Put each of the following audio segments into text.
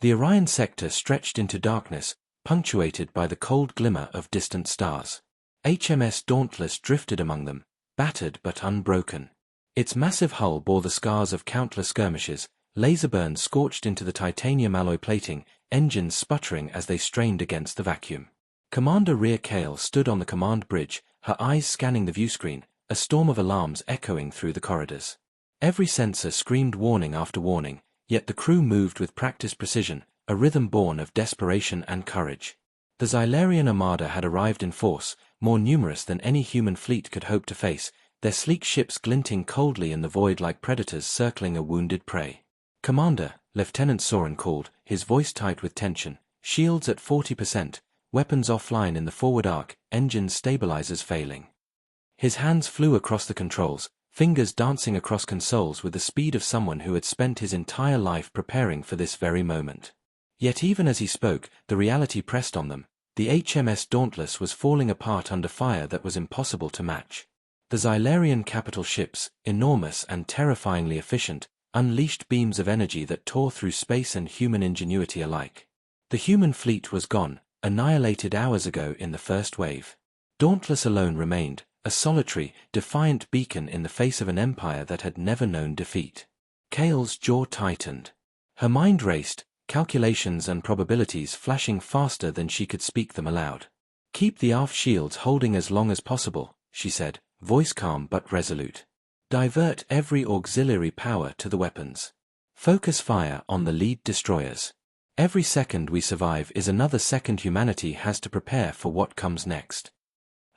The Orion sector stretched into darkness, punctuated by the cold glimmer of distant stars. HMS Dauntless drifted among them, battered but unbroken. Its massive hull bore the scars of countless skirmishes, laser burns scorched into the titanium alloy plating, engines sputtering as they strained against the vacuum. Commander Rhea Kale stood on the command bridge, her eyes scanning the viewscreen, a storm of alarms echoing through the corridors. Every sensor screamed warning after warning, yet the crew moved with practiced precision, a rhythm born of desperation and courage. The Xylarian armada had arrived in force, more numerous than any human fleet could hope to face, their sleek ships glinting coldly in the void like predators circling a wounded prey. "Commander," Lieutenant Soren called, his voice tight with tension, "shields at 40%, weapons offline in the forward arc, engines stabilizers failing." His hands flew across the controls, fingers dancing across consoles with the speed of someone who had spent his entire life preparing for this very moment. Yet even as he spoke, the reality pressed on them. The HMS Dauntless was falling apart under fire that was impossible to match. The Xylarian capital ships, enormous and terrifyingly efficient, unleashed beams of energy that tore through space and human ingenuity alike. The human fleet was gone, annihilated hours ago in the first wave. Dauntless alone remained, a solitary, defiant beacon in the face of an empire that had never known defeat. Kale's jaw tightened. Her mind raced, calculations and probabilities flashing faster than she could speak them aloud. "Keep the aft shields holding as long as possible," she said, voice calm but resolute. "Divert every auxiliary power to the weapons. Focus fire on the lead destroyers. Every second we survive is another second humanity has to prepare for what comes next."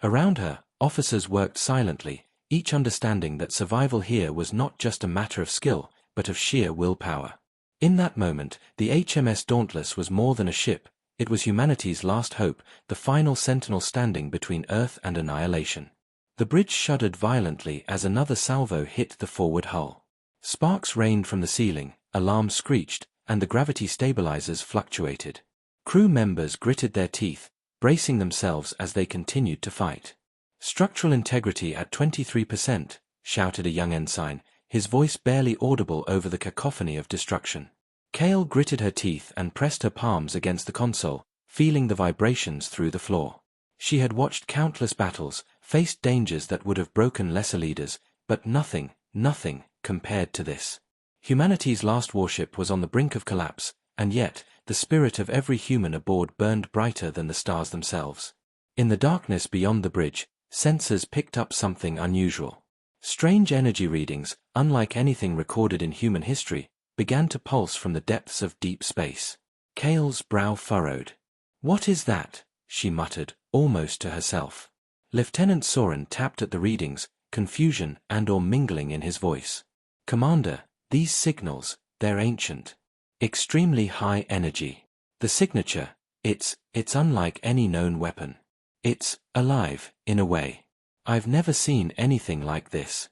Around her, officers worked silently, each understanding that survival here was not just a matter of skill, but of sheer willpower. In that moment, the HMS Dauntless was more than a ship, it was humanity's last hope, the final sentinel standing between Earth and annihilation. The bridge shuddered violently as another salvo hit the forward hull. Sparks rained from the ceiling, alarms screeched, and the gravity stabilizers fluctuated. Crew members gritted their teeth, bracing themselves as they continued to fight. "Structural integrity at 23%, shouted a young ensign, his voice barely audible over the cacophony of destruction. Kale gritted her teeth and pressed her palms against the console, feeling the vibrations through the floor. She had watched countless battles, faced dangers that would have broken lesser leaders, but nothing compared to this. Humanity's last warship was on the brink of collapse, and yet, the spirit of every human aboard burned brighter than the stars themselves. In the darkness beyond the bridge, sensors picked up something unusual. Strange energy readings, unlike anything recorded in human history, began to pulse from the depths of deep space. Kale's brow furrowed. "What is that?" she muttered, almost to herself. Lieutenant Soren tapped at the readings, confusion and/or mingling in his voice. "Commander, these signals, they're ancient. Extremely high energy. The signature, it's unlike any known weapon. It's alive, in a way. I've never seen anything like this."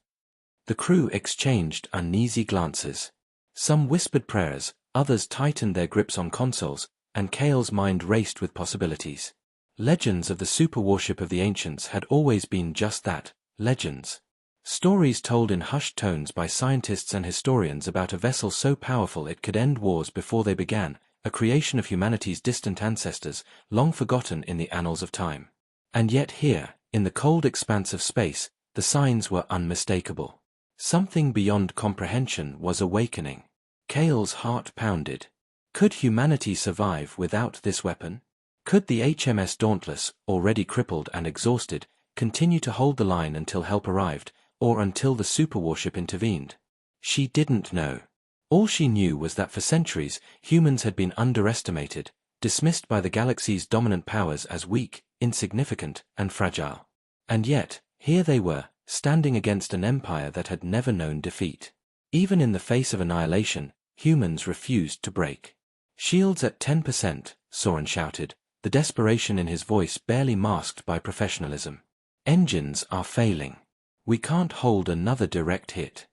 The crew exchanged uneasy glances. Some whispered prayers, others tightened their grips on consoles, and Kale's mind raced with possibilities. Legends of the superwarship of the ancients had always been just that, legends. Stories told in hushed tones by scientists and historians about a vessel so powerful it could end wars before they began, a creation of humanity's distant ancestors, long forgotten in the annals of time. And yet here, in the cold expanse of space, the signs were unmistakable. Something beyond comprehension was awakening. Kale's heart pounded. Could humanity survive without this weapon? Could the HMS Dauntless, already crippled and exhausted, continue to hold the line until help arrived, or until the superwarship intervened? She didn't know. All she knew was that for centuries, humans had been underestimated, dismissed by the galaxy's dominant powers as weak, insignificant, and fragile. And yet, here they were, standing against an empire that had never known defeat. Even in the face of annihilation, humans refused to break. "Shields at 10%, Soren shouted, the desperation in his voice barely masked by professionalism. "Engines are failing. We can't hold another direct hit."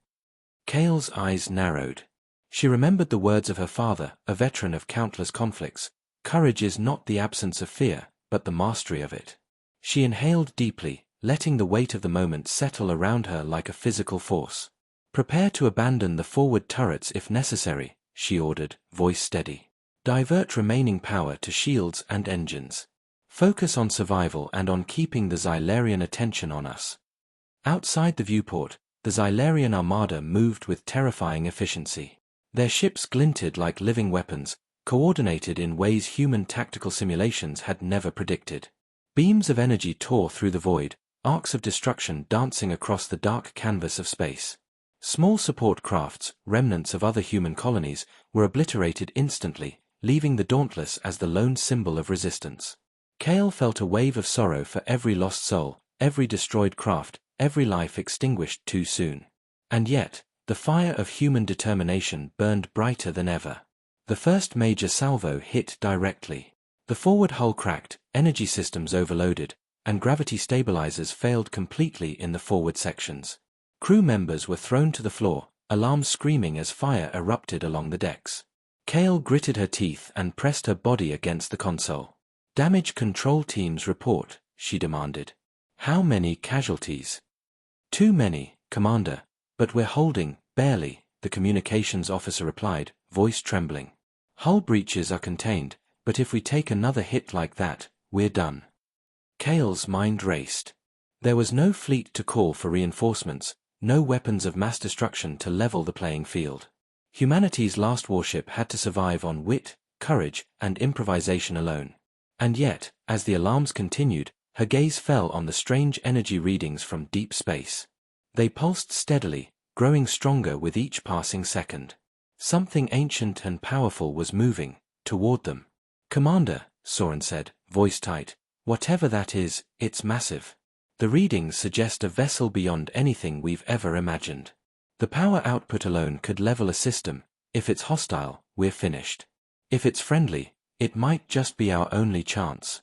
Kale's eyes narrowed. She remembered the words of her father, a veteran of countless conflicts. Courage is not the absence of fear, but the mastery of it. She inhaled deeply, letting the weight of the moment settle around her like a physical force. "Prepare to abandon the forward turrets if necessary," she ordered, voice steady. Divert remaining power to shields and engines. Focus on survival and on keeping the Xylarian attention on us. Outside the viewport, the Xylarian armada moved with terrifying efficiency. Their ships glinted like living weapons, coordinated in ways human tactical simulations had never predicted. Beams of energy tore through the void, arcs of destruction dancing across the dark canvas of space. Small support crafts, remnants of other human colonies, were obliterated instantly, leaving the Dauntless as the lone symbol of resistance. Kale felt a wave of sorrow for every lost soul, every destroyed craft, every life extinguished too soon. And yet, the fire of human determination burned brighter than ever. The first major salvo hit directly. The forward hull cracked, energy systems overloaded, and gravity stabilizers failed completely in the forward sections. Crew members were thrown to the floor, alarms screaming as fire erupted along the decks. Kale gritted her teeth and pressed her body against the console. "Damage control teams report," she demanded. "How many casualties?" "Too many, Commander, but we're holding, barely," the communications officer replied, voice trembling. "Hull breaches are contained, but if we take another hit like that, we're done." Kale's mind raced. There was no fleet to call for reinforcements, no weapons of mass destruction to level the playing field. Humanity's last warship had to survive on wit, courage, and improvisation alone. And yet, as the alarms continued, her gaze fell on the strange energy readings from deep space. They pulsed steadily, growing stronger with each passing second. Something ancient and powerful was moving toward them. "Commander," Soren said, voice tight, "whatever that is, it's massive. The readings suggest a vessel beyond anything we've ever imagined. The power output alone could level a system. If it's hostile, we're finished. If it's friendly, it might just be our only chance."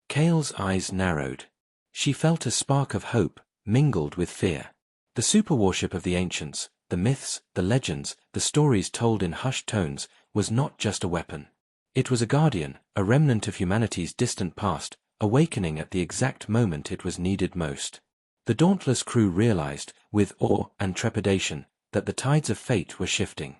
Kale's eyes narrowed. She felt a spark of hope, mingled with fear. The superwarship of the ancients, the myths, the legends, the stories told in hushed tones, was not just a weapon. It was a guardian, a remnant of humanity's distant past, awakening at the exact moment it was needed most. The dauntless crew realized, with awe and trepidation, that the tides of fate were shifting.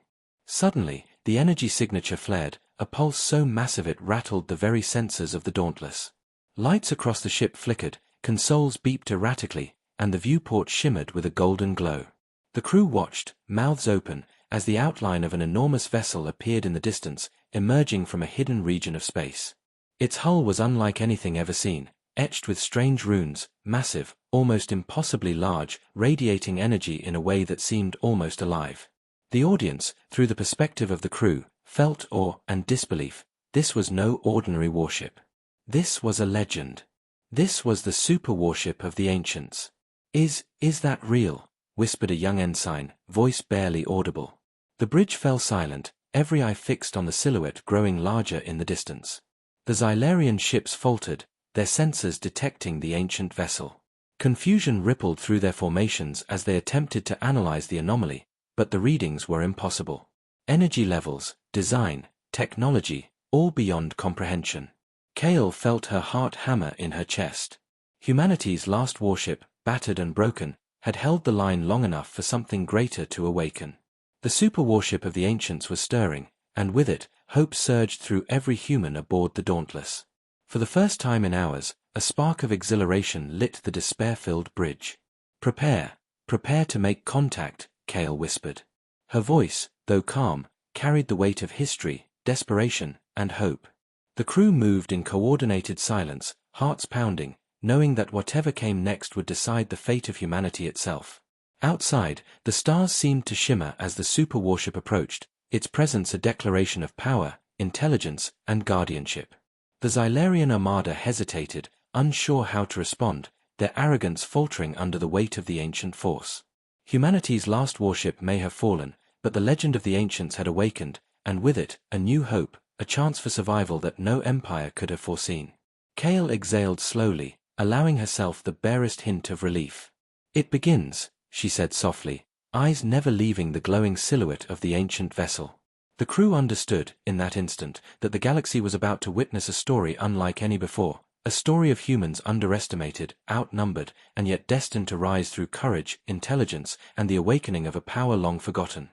Suddenly, the energy signature flared, a pulse so massive it rattled the very sensors of the Dauntless. Lights across the ship flickered, consoles beeped erratically, and the viewport shimmered with a golden glow. The crew watched, mouths open, as the outline of an enormous vessel appeared in the distance, emerging from a hidden region of space. Its hull was unlike anything ever seen, etched with strange runes, massive, almost impossibly large, radiating energy in a way that seemed almost alive. The audience, through the perspective of the crew, felt awe and disbelief. This was no ordinary warship. This was a legend. This was the superwarship of the ancients. Is that real?" whispered a young ensign, voice barely audible. The bridge fell silent, every eye fixed on the silhouette growing larger in the distance. The Xylarian ships faltered, their sensors detecting the ancient vessel. Confusion rippled through their formations as they attempted to analyze the anomaly, but the readings were impossible. Energy levels, design, technology, all beyond comprehension. Kale felt her heart hammer in her chest. Humanity's last warship, battered and broken, had held the line long enough for something greater to awaken. The superwarship of the ancients was stirring, and with it, hope surged through every human aboard the Dauntless. For the first time in hours, a spark of exhilaration lit the despair-filled bridge. Prepare to make contact," Kale whispered. Her voice, though calm, carried the weight of history, desperation, and hope. The crew moved in coordinated silence, hearts pounding, knowing that whatever came next would decide the fate of humanity itself. Outside, the stars seemed to shimmer as the superwarship approached, its presence a declaration of power, intelligence, and guardianship. The Xylarian armada hesitated, unsure how to respond, their arrogance faltering under the weight of the ancient force. Humanity's last warship may have fallen, but the legend of the ancients had awakened, and with it, a new hope, a chance for survival that no empire could have foreseen. Kale exhaled slowly, allowing herself the barest hint of relief. "It begins," she said softly, eyes never leaving the glowing silhouette of the ancient vessel. The crew understood, in that instant, that the galaxy was about to witness a story unlike any before, a story of humans underestimated, outnumbered, and yet destined to rise through courage, intelligence, and the awakening of a power long forgotten.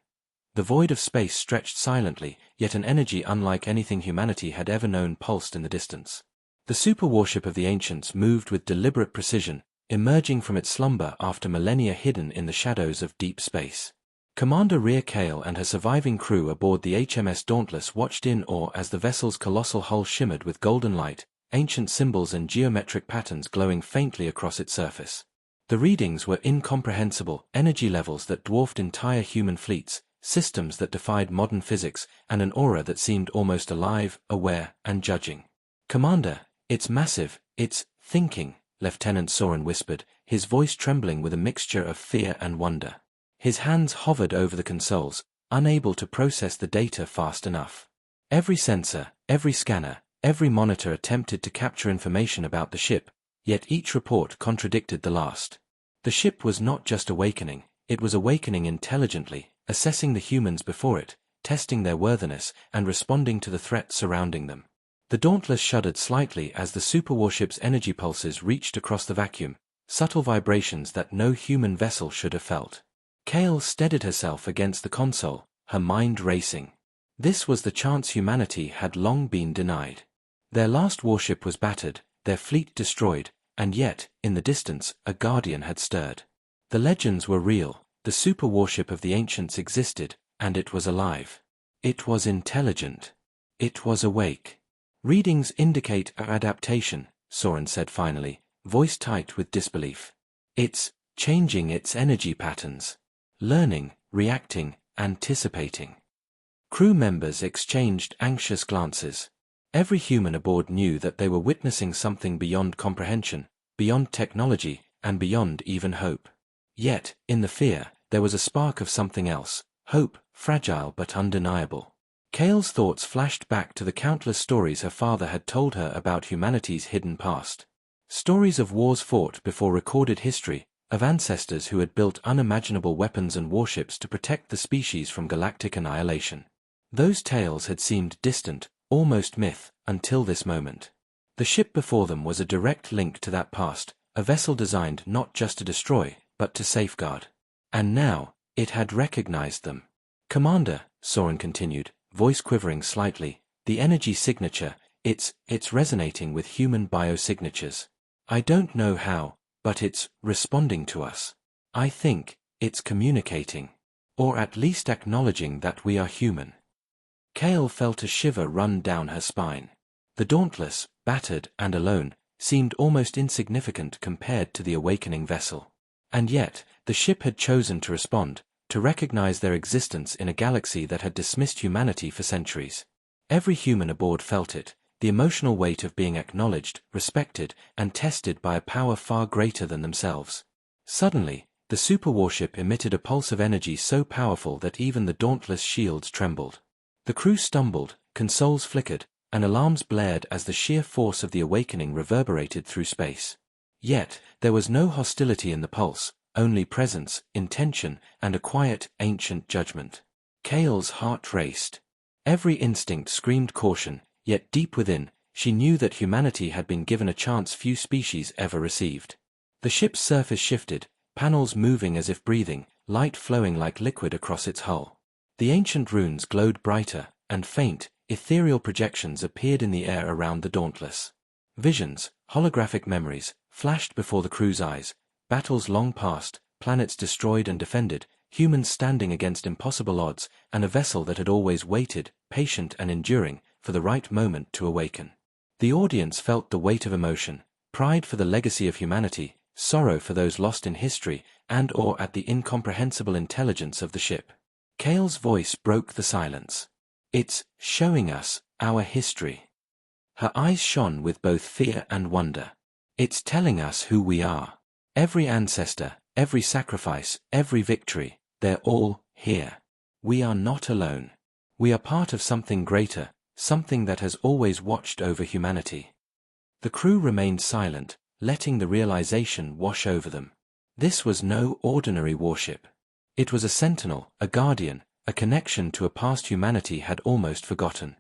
The void of space stretched silently, yet an energy unlike anything humanity had ever known pulsed in the distance. The superwarship of the ancients moved with deliberate precision, emerging from its slumber after millennia hidden in the shadows of deep space. Commander Rhea Kale and her surviving crew aboard the HMS Dauntless watched in awe as the vessel's colossal hull shimmered with golden light, ancient symbols and geometric patterns glowing faintly across its surface. The readings were incomprehensible, energy levels that dwarfed entire human fleets, systems that defied modern physics, and an aura that seemed almost alive, aware, and judging. "Commander, it's massive, it's thinking," Lieutenant Soren whispered, his voice trembling with a mixture of fear and wonder. His hands hovered over the consoles, unable to process the data fast enough. Every sensor, every scanner, every monitor attempted to capture information about the ship, yet each report contradicted the last. The ship was not just awakening, it was awakening intelligently, assessing the humans before it, testing their worthiness, and responding to the threat surrounding them. The Dauntless shuddered slightly as the superwarship's energy pulses reached across the vacuum, subtle vibrations that no human vessel should have felt. Kale steadied herself against the console, her mind racing. This was the chance humanity had long been denied. Their last warship was battered, their fleet destroyed, and yet, in the distance, a guardian had stirred. The legends were real, the superwarship of the ancients existed, and it was alive. It was intelligent. It was awake. "Readings indicate our adaptation," Soren said finally, voice tight with disbelief. "It's changing its energy patterns. Learning, reacting, anticipating." Crew members exchanged anxious glances. Every human aboard knew that they were witnessing something beyond comprehension, beyond technology, and beyond even hope. Yet, in the fear, there was a spark of something else, hope, fragile but undeniable. Kale's thoughts flashed back to the countless stories her father had told her about humanity's hidden past. Stories of wars fought before recorded history, of ancestors who had built unimaginable weapons and warships to protect the species from galactic annihilation. Those tales had seemed distant, almost myth, until this moment. The ship before them was a direct link to that past, a vessel designed not just to destroy, but to safeguard. And now, it had recognized them. "Commander," Soren continued, voice quivering slightly, "the energy signature, it's resonating with human biosignatures. I don't know how, but it's responding to us. I think it's communicating. Or at least acknowledging that we are human." Kale felt a shiver run down her spine. The Dauntless, battered and alone, seemed almost insignificant compared to the awakening vessel. And yet, the ship had chosen to respond, to recognize their existence in a galaxy that had dismissed humanity for centuries. Every human aboard felt it, the emotional weight of being acknowledged, respected, and tested by a power far greater than themselves. Suddenly, the superwarship emitted a pulse of energy so powerful that even the Dauntless shields trembled. The crew stumbled, consoles flickered, and alarms blared as the sheer force of the awakening reverberated through space. Yet, there was no hostility in the pulse, only presence, intention, and a quiet, ancient judgment. Kale's heart raced. Every instinct screamed caution, yet deep within, she knew that humanity had been given a chance few species ever received. The ship's surface shifted, panels moving as if breathing, light flowing like liquid across its hull. The ancient runes glowed brighter, and faint, ethereal projections appeared in the air around the Dauntless. Visions, holographic memories, flashed before the crew's eyes, battles long past, planets destroyed and defended, humans standing against impossible odds, and a vessel that had always waited, patient and enduring, for the right moment to awaken. The audience felt the weight of emotion, pride for the legacy of humanity, sorrow for those lost in history, and awe at the incomprehensible intelligence of the ship. Kale's voice broke the silence. "It's showing us our history." Her eyes shone with both fear and wonder. "It's telling us who we are. Every ancestor, every sacrifice, every victory, they're all here. We are not alone. We are part of something greater, something that has always watched over humanity." The crew remained silent, letting the realization wash over them. This was no ordinary warship. It was a sentinel, a guardian, a connection to a past humanity had almost forgotten.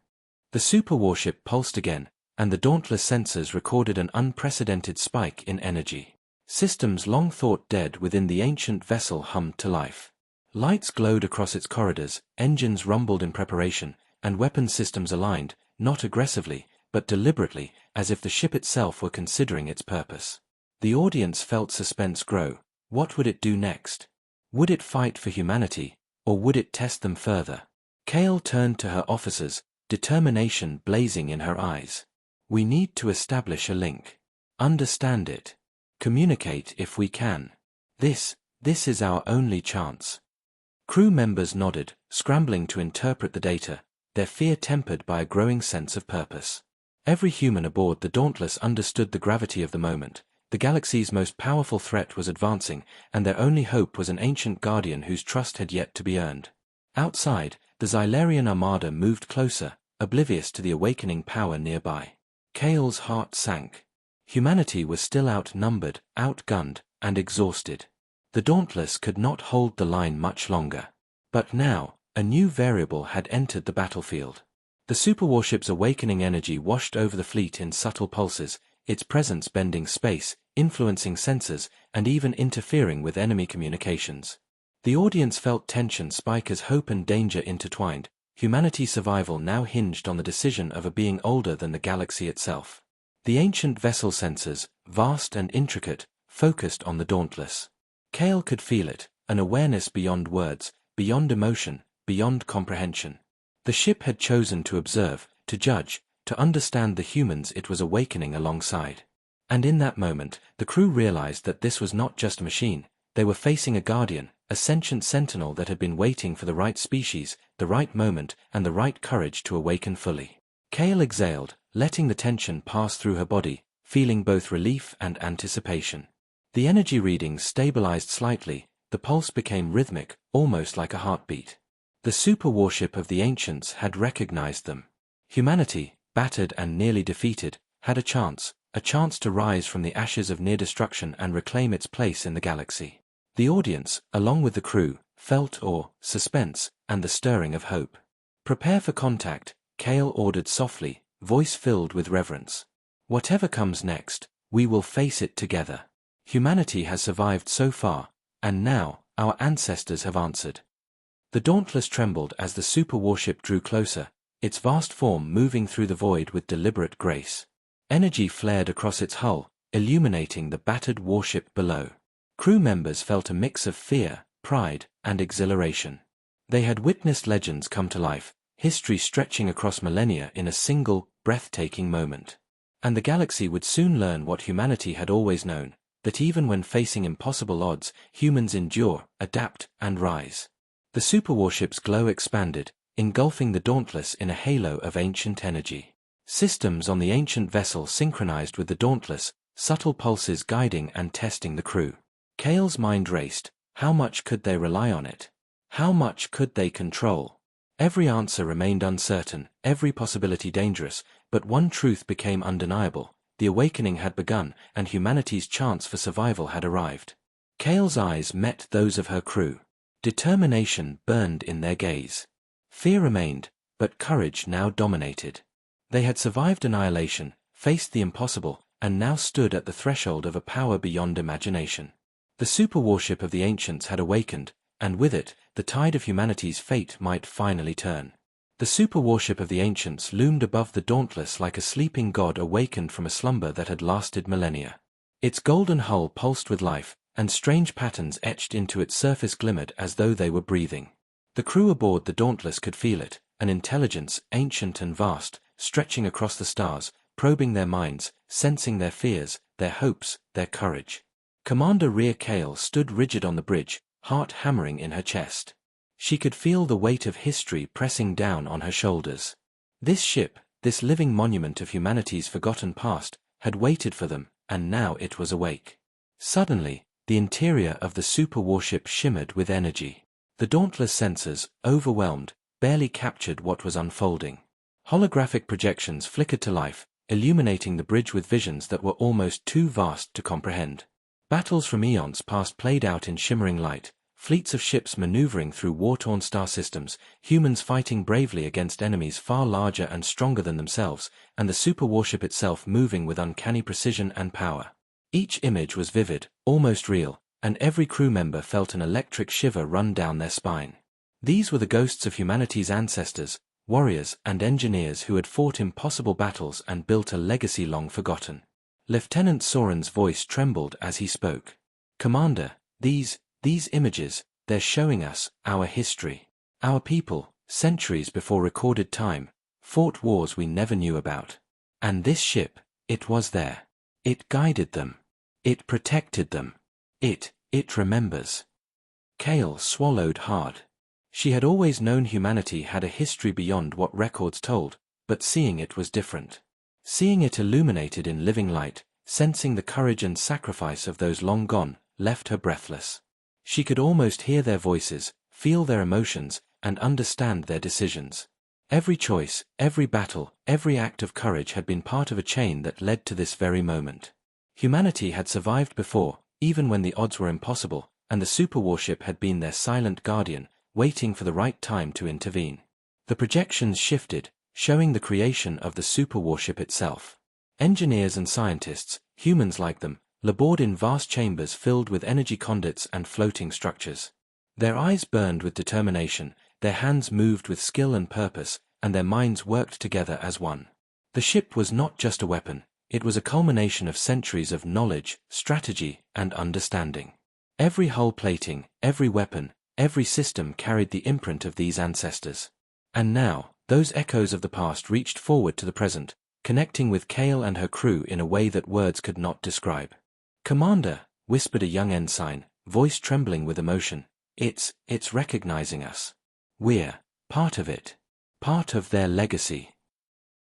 The superwarship pulsed again, and the Dauntless sensors recorded an unprecedented spike in energy. Systems long thought dead within the ancient vessel hummed to life. Lights glowed across its corridors, engines rumbled in preparation, and weapon systems aligned, not aggressively, but deliberately, as if the ship itself were considering its purpose. The audience felt suspense grow. What would it do next? Would it fight for humanity, or would it test them further? Kale turned to her officers, determination blazing in her eyes. We need to establish a link. Understand it. Communicate if we can. This is our only chance. Crew members nodded, scrambling to interpret the data, their fear tempered by a growing sense of purpose. Every human aboard the Dauntless understood the gravity of the moment. The galaxy's most powerful threat was advancing, and their only hope was an ancient guardian whose trust had yet to be earned. Outside, the Xylarian armada moved closer, oblivious to the awakening power nearby. Kale's heart sank. Humanity was still outnumbered, outgunned, and exhausted. The Dauntless could not hold the line much longer. But now, a new variable had entered the battlefield. The Superwarship's awakening energy washed over the fleet in subtle pulses, its presence bending space, influencing sensors, and even interfering with enemy communications. The audience felt tension spike as hope and danger intertwined. Humanity's survival now hinged on the decision of a being older than the galaxy itself. The ancient vessel sensors, vast and intricate, focused on the Dauntless. Kale could feel it, an awareness beyond words, beyond emotion, beyond comprehension. The ship had chosen to observe, to judge, to understand the humans it was awakening alongside. And in that moment, the crew realized that this was not just a machine. They were facing a guardian, a sentient sentinel that had been waiting for the right species, the right moment, and the right courage to awaken fully. Kale exhaled, letting the tension pass through her body, feeling both relief and anticipation. The energy readings stabilized slightly, the pulse became rhythmic, almost like a heartbeat. The Superwarship of the ancients had recognized them. Humanity, battered and nearly defeated, had a chance to rise from the ashes of near destruction and reclaim its place in the galaxy. The audience, along with the crew, felt awe, suspense, and the stirring of hope. Prepare for contact, Kale ordered softly, voice filled with reverence. Whatever comes next, we will face it together. Humanity has survived so far, and now, our ancestors have answered. The Dauntless trembled as the Superwarship drew closer, its vast form moving through the void with deliberate grace. Energy flared across its hull, illuminating the battered warship below. Crew members felt a mix of fear, pride, and exhilaration. They had witnessed legends come to life, history stretching across millennia in a single, breathtaking moment. And the galaxy would soon learn what humanity had always known, that even when facing impossible odds, humans endure, adapt, and rise. The Superwarship's glow expanded, engulfing the Dauntless in a halo of ancient energy. Systems on the ancient vessel synchronized with the Dauntless, subtle pulses guiding and testing the crew. Kale's mind raced. How much could they rely on it? How much could they control? Every answer remained uncertain, every possibility dangerous, but one truth became undeniable. The awakening had begun, and humanity's chance for survival had arrived. Kale's eyes met those of her crew. Determination burned in their gaze. Fear remained, but courage now dominated. They had survived annihilation, faced the impossible, and now stood at the threshold of a power beyond imagination. The Superwarship of the ancients had awakened, and with it, the tide of humanity's fate might finally turn. The Superwarship of the ancients loomed above the Dauntless like a sleeping god awakened from a slumber that had lasted millennia. Its golden hull pulsed with life, and strange patterns etched into its surface glimmered as though they were breathing. The crew aboard the Dauntless could feel it, an intelligence, ancient and vast, stretching across the stars, probing their minds, sensing their fears, their hopes, their courage. Commander Rhea Kale stood rigid on the bridge, heart hammering in her chest. She could feel the weight of history pressing down on her shoulders. This ship, this living monument of humanity's forgotten past, had waited for them, and now it was awake. Suddenly, the interior of the Superwarship shimmered with energy. The Dauntless sensors, overwhelmed, barely captured what was unfolding. Holographic projections flickered to life, illuminating the bridge with visions that were almost too vast to comprehend. Battles from eons past played out in shimmering light, fleets of ships maneuvering through war-torn star systems, humans fighting bravely against enemies far larger and stronger than themselves, and the Superwarship itself moving with uncanny precision and power. Each image was vivid, almost real, and every crew member felt an electric shiver run down their spine. These were the ghosts of humanity's ancestors, warriors and engineers who had fought impossible battles and built a legacy long forgotten. Lieutenant Soren's voice trembled as he spoke. "Commander, these images, they're showing us our history. Our people, centuries before recorded time, fought wars we never knew about. And this ship, it was there. It guided them. It protected them. It remembers." Kale swallowed hard. She had always known humanity had a history beyond what records told, but seeing it was different. Seeing it illuminated in living light, sensing the courage and sacrifice of those long gone, left her breathless. She could almost hear their voices, feel their emotions, and understand their decisions. Every choice, every battle, every act of courage had been part of a chain that led to this very moment. Humanity had survived before, even when the odds were impossible, and the superwarship had been their silent guardian, waiting for the right time to intervene. The projections shifted, showing the creation of the superwarship itself. Engineers and scientists, humans like them, labored in vast chambers filled with energy conduits and floating structures. Their eyes burned with determination, their hands moved with skill and purpose, and their minds worked together as one. The ship was not just a weapon, it was a culmination of centuries of knowledge, strategy, and understanding. Every hull plating, every weapon, every system carried the imprint of these ancestors. And now, those echoes of the past reached forward to the present, connecting with Kale and her crew in a way that words could not describe. "Commander," whispered a young ensign, voice trembling with emotion, it's recognizing us. We're part of it. Part of their legacy."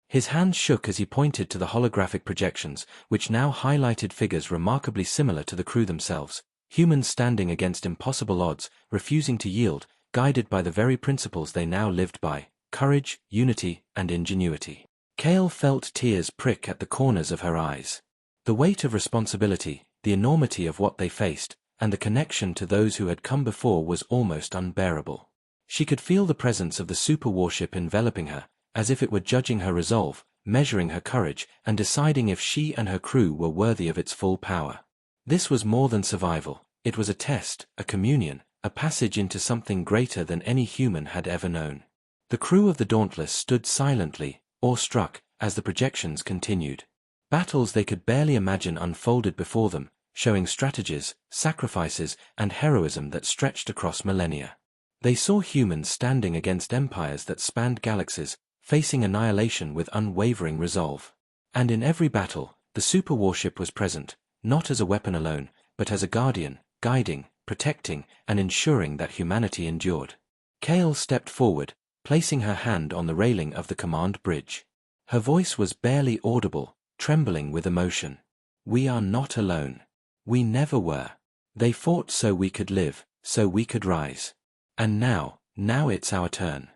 His hand shook as he pointed to the holographic projections, which now highlighted figures remarkably similar to the crew themselves, humans standing against impossible odds, refusing to yield, guided by the very principles they now lived by: courage, unity, and ingenuity. Kale felt tears prick at the corners of her eyes. The weight of responsibility, the enormity of what they faced, and the connection to those who had come before was almost unbearable. She could feel the presence of the superwarship enveloping her, as if it were judging her resolve, measuring her courage, and deciding if she and her crew were worthy of its full power. This was more than survival. It was a test, a communion, a passage into something greater than any human had ever known. The crew of the Dauntless stood silently, awestruck, as the projections continued. Battles they could barely imagine unfolded before them, showing strategies, sacrifices, and heroism that stretched across millennia. They saw humans standing against empires that spanned galaxies, facing annihilation with unwavering resolve. And in every battle, the superwarship was present, not as a weapon alone, but as a guardian, guiding, protecting, and ensuring that humanity endured. Kale stepped forward, placing her hand on the railing of the command bridge. Her voice was barely audible, trembling with emotion. "We are not alone. We never were. They fought so we could live, so we could rise. And now it's our turn."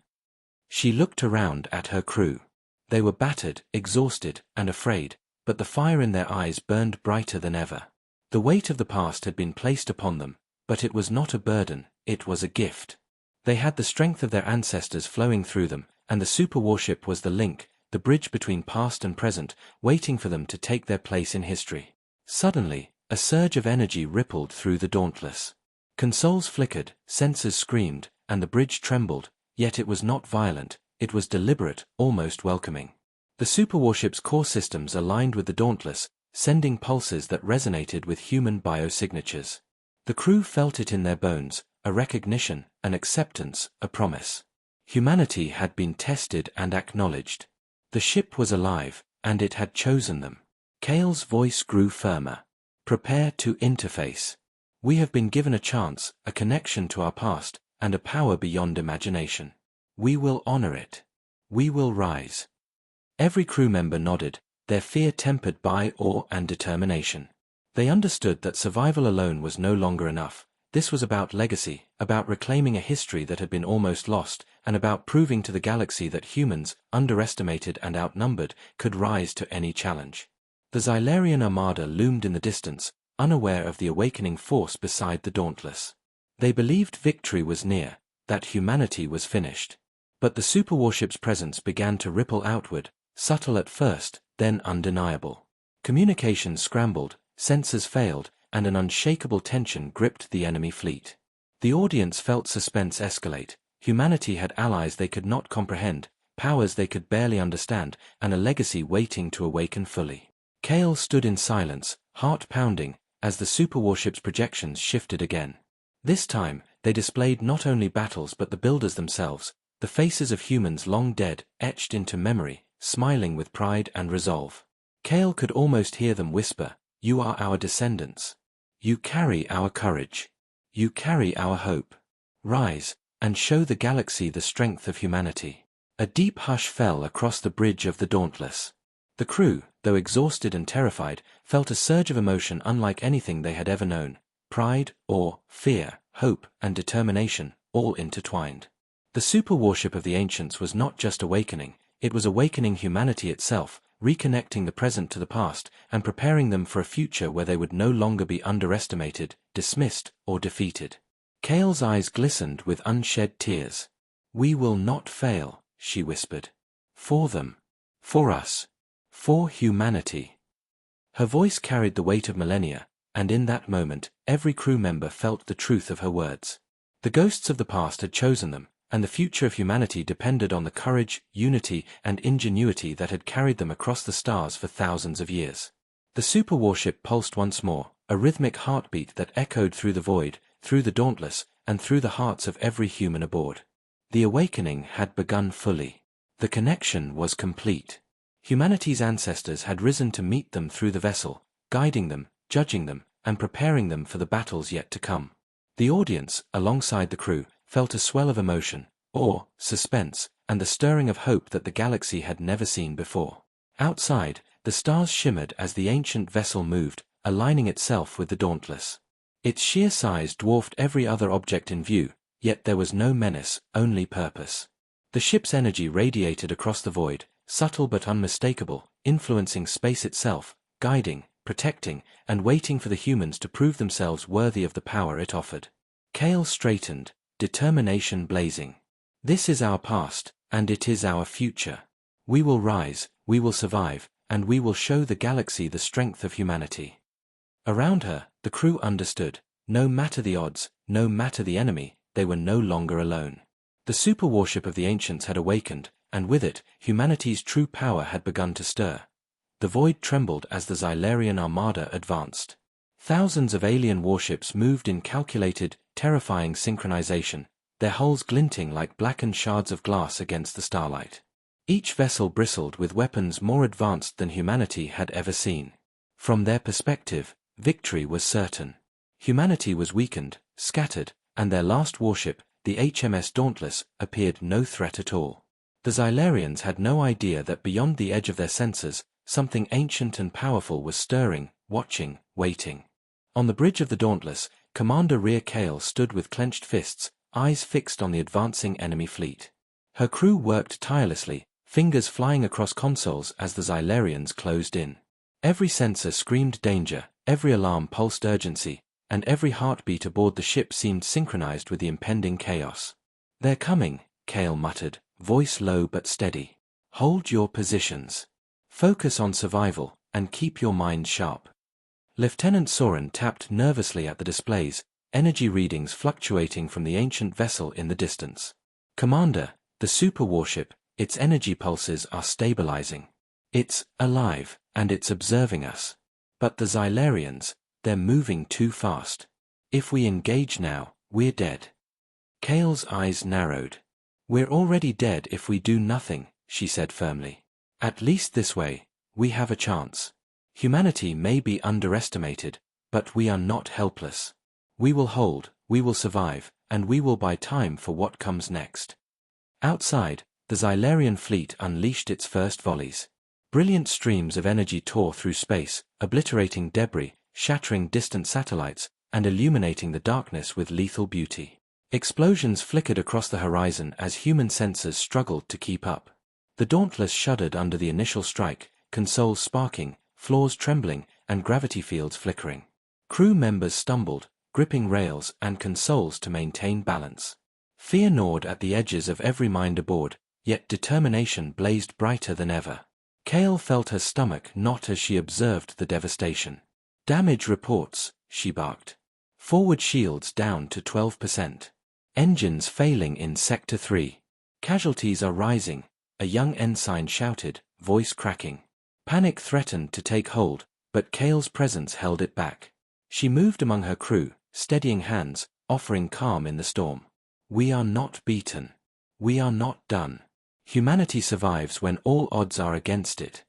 She looked around at her crew. They were battered, exhausted, and afraid, but the fire in their eyes burned brighter than ever. The weight of the past had been placed upon them, but it was not a burden, it was a gift. They had the strength of their ancestors flowing through them, and the superwarship was the link, the bridge between past and present, waiting for them to take their place in history. Suddenly, a surge of energy rippled through the Dauntless. Consoles flickered, sensors screamed, and the bridge trembled, yet it was not violent, it was deliberate, almost welcoming. The superwarship's core systems aligned with the Dauntless, sending pulses that resonated with human biosignatures. The crew felt it in their bones, a recognition, an acceptance, a promise. Humanity had been tested and acknowledged. The ship was alive, and it had chosen them. Kale's voice grew firmer. "Prepare to interface. We have been given a chance, a connection to our past, and a power beyond imagination. We will honor it. We will rise." Every crew member nodded, their fear tempered by awe and determination. They understood that survival alone was no longer enough. This was about legacy, about reclaiming a history that had been almost lost, and about proving to the galaxy that humans, underestimated and outnumbered, could rise to any challenge. The Xylarian armada loomed in the distance, unaware of the awakening force beside the Dauntless. They believed victory was near, that humanity was finished. But the superwarship's presence began to ripple outward, subtle at first, then undeniable. Communications scrambled, sensors failed, and an unshakable tension gripped the enemy fleet. The audience felt suspense escalate. Humanity had allies they could not comprehend, powers they could barely understand, and a legacy waiting to awaken fully. Kale stood in silence, heart pounding, as the superwarship's projections shifted again. This time, they displayed not only battles but the builders themselves, the faces of humans long dead, etched into memory, smiling with pride and resolve. Kale could almost hear them whisper, "You are our descendants. You carry our courage. You carry our hope. Rise, and show the galaxy the strength of humanity." A deep hush fell across the bridge of the Dauntless. The crew, though exhausted and terrified, felt a surge of emotion unlike anything they had ever known. Pride, awe, fear, hope, and determination, all intertwined. The superwarship of the ancients was not just awakening, it was awakening humanity itself, reconnecting the present to the past, and preparing them for a future where they would no longer be underestimated, dismissed, or defeated. Kale's eyes glistened with unshed tears. "We will not fail," she whispered. "For them. For us. For humanity." Her voice carried the weight of millennia, and in that moment, every crew member felt the truth of her words. The ghosts of the past had chosen them, and the future of humanity depended on the courage, unity, and ingenuity that had carried them across the stars for thousands of years. The superwarship pulsed once more, a rhythmic heartbeat that echoed through the void, through the Dauntless, and through the hearts of every human aboard. The awakening had begun fully. The connection was complete. Humanity's ancestors had risen to meet them through the vessel, guiding them, judging them, and preparing them for the battles yet to come. The audience, alongside the crew, felt a swell of emotion, awe, suspense, and the stirring of hope that the galaxy had never seen before. Outside, the stars shimmered as the ancient vessel moved, aligning itself with the Dauntless. Its sheer size dwarfed every other object in view, yet there was no menace, only purpose. The ship's energy radiated across the void, subtle but unmistakable, influencing space itself, guiding, protecting, and waiting for the humans to prove themselves worthy of the power it offered. Kale straightened, determination blazing. "This is our past, and it is our future. We will rise, we will survive, and we will show the galaxy the strength of humanity." Around her, the crew understood. No matter the odds, no matter the enemy, they were no longer alone. The superwarship of the ancients had awakened, and with it, humanity's true power had begun to stir. The void trembled as the Xylarian armada advanced. Thousands of alien warships moved in calculated, terrifying synchronization, their hulls glinting like blackened shards of glass against the starlight. Each vessel bristled with weapons more advanced than humanity had ever seen. From their perspective, victory was certain. Humanity was weakened, scattered, and their last warship, the HMS Dauntless, appeared no threat at all. The Xylarians had no idea that beyond the edge of their senses, something ancient and powerful was stirring, watching, waiting. On the bridge of the Dauntless, Commander Rhea Kale stood with clenched fists, eyes fixed on the advancing enemy fleet. Her crew worked tirelessly, fingers flying across consoles as the Xylarians closed in. Every sensor screamed danger, every alarm pulsed urgency, and every heartbeat aboard the ship seemed synchronized with the impending chaos. "They're coming," Kale muttered, voice low but steady. "Hold your positions. Focus on survival, and keep your minds sharp." Lieutenant Soren tapped nervously at the displays, energy readings fluctuating from the ancient vessel in the distance. "Commander, the superwarship, its energy pulses are stabilizing. It's alive, and it's observing us. But the Xylarians, they're moving too fast. If we engage now, we're dead." Kale's eyes narrowed. "We're already dead if we do nothing," she said firmly. "At least this way, we have a chance. Humanity may be underestimated, but we are not helpless. We will hold, we will survive, and we will buy time for what comes next." Outside, the Xylarian fleet unleashed its first volleys. Brilliant streams of energy tore through space, obliterating debris, shattering distant satellites, and illuminating the darkness with lethal beauty. Explosions flickered across the horizon as human sensors struggled to keep up. The Dauntless shuddered under the initial strike, consoles sparking, floors trembling, and gravity fields flickering. Crew members stumbled, gripping rails and consoles to maintain balance. Fear gnawed at the edges of every mind aboard, yet determination blazed brighter than ever. Kale felt her stomach knot as she observed the devastation. "Damage reports," she barked. Forward shields down to 12%. Engines failing in Sector 3. Casualties are rising, a young ensign shouted, voice cracking. Panic threatened to take hold, but Kale's presence held it back. She moved among her crew, steadying hands, offering calm in the storm. We are not beaten. We are not done. Humanity survives when all odds are against it.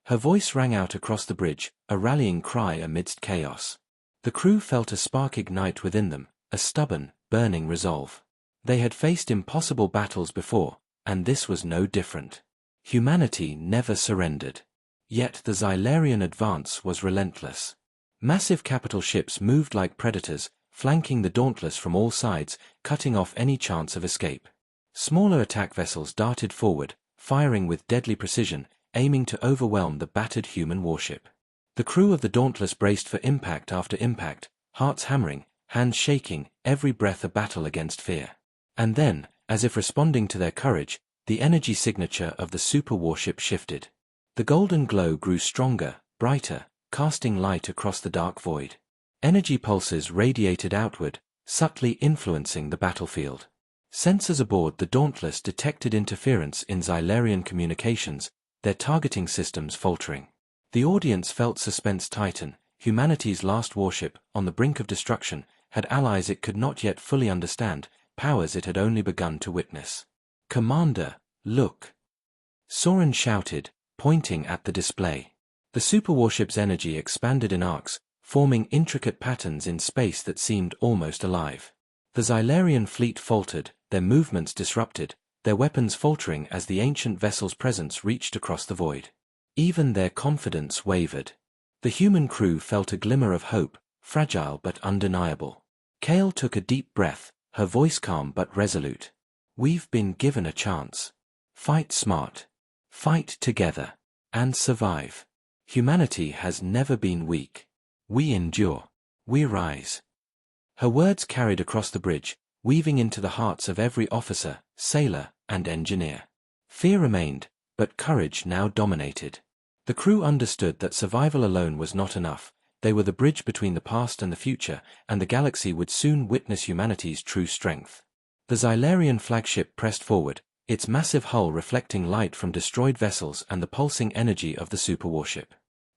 Her voice rang out across the bridge, a rallying cry amidst chaos. The crew felt a spark ignite within them, a stubborn, burning resolve. They had faced impossible battles before, and this was no different. Humanity never surrendered. Yet the Xylarian advance was relentless. Massive capital ships moved like predators, flanking the Dauntless from all sides, cutting off any chance of escape. Smaller attack vessels darted forward, firing with deadly precision, aiming to overwhelm the battered human warship. The crew of the Dauntless braced for impact after impact, hearts hammering, hands shaking, every breath a battle against fear. And then, as if responding to their courage, the energy signature of the superwarship shifted. The golden glow grew stronger, brighter, casting light across the dark void. Energy pulses radiated outward, subtly influencing the battlefield. Sensors aboard the Dauntless detected interference in Xylarian communications, their targeting systems faltering. The audience felt suspense tighten. Humanity's last warship, on the brink of destruction, had allies it could not yet fully understand, powers it had only begun to witness. "Commander, look!" Soren shouted, pointing at the display. The superwarship's energy expanded in arcs, forming intricate patterns in space that seemed almost alive. The Xylarian fleet faltered, their movements disrupted, their weapons faltering as the ancient vessel's presence reached across the void. Even their confidence wavered. The human crew felt a glimmer of hope, fragile but undeniable. Kale took a deep breath, her voice calm but resolute. "We've been given a chance. Fight smart. Fight together. And survive. Humanity has never been weak. We endure. We rise." Her words carried across the bridge, weaving into the hearts of every officer, sailor, and engineer. Fear remained, but courage now dominated. The crew understood that survival alone was not enough. They were the bridge between the past and the future, and the galaxy would soon witness humanity's true strength. The Xylarian flagship pressed forward, its massive hull reflecting light from destroyed vessels and the pulsing energy of the superwarship.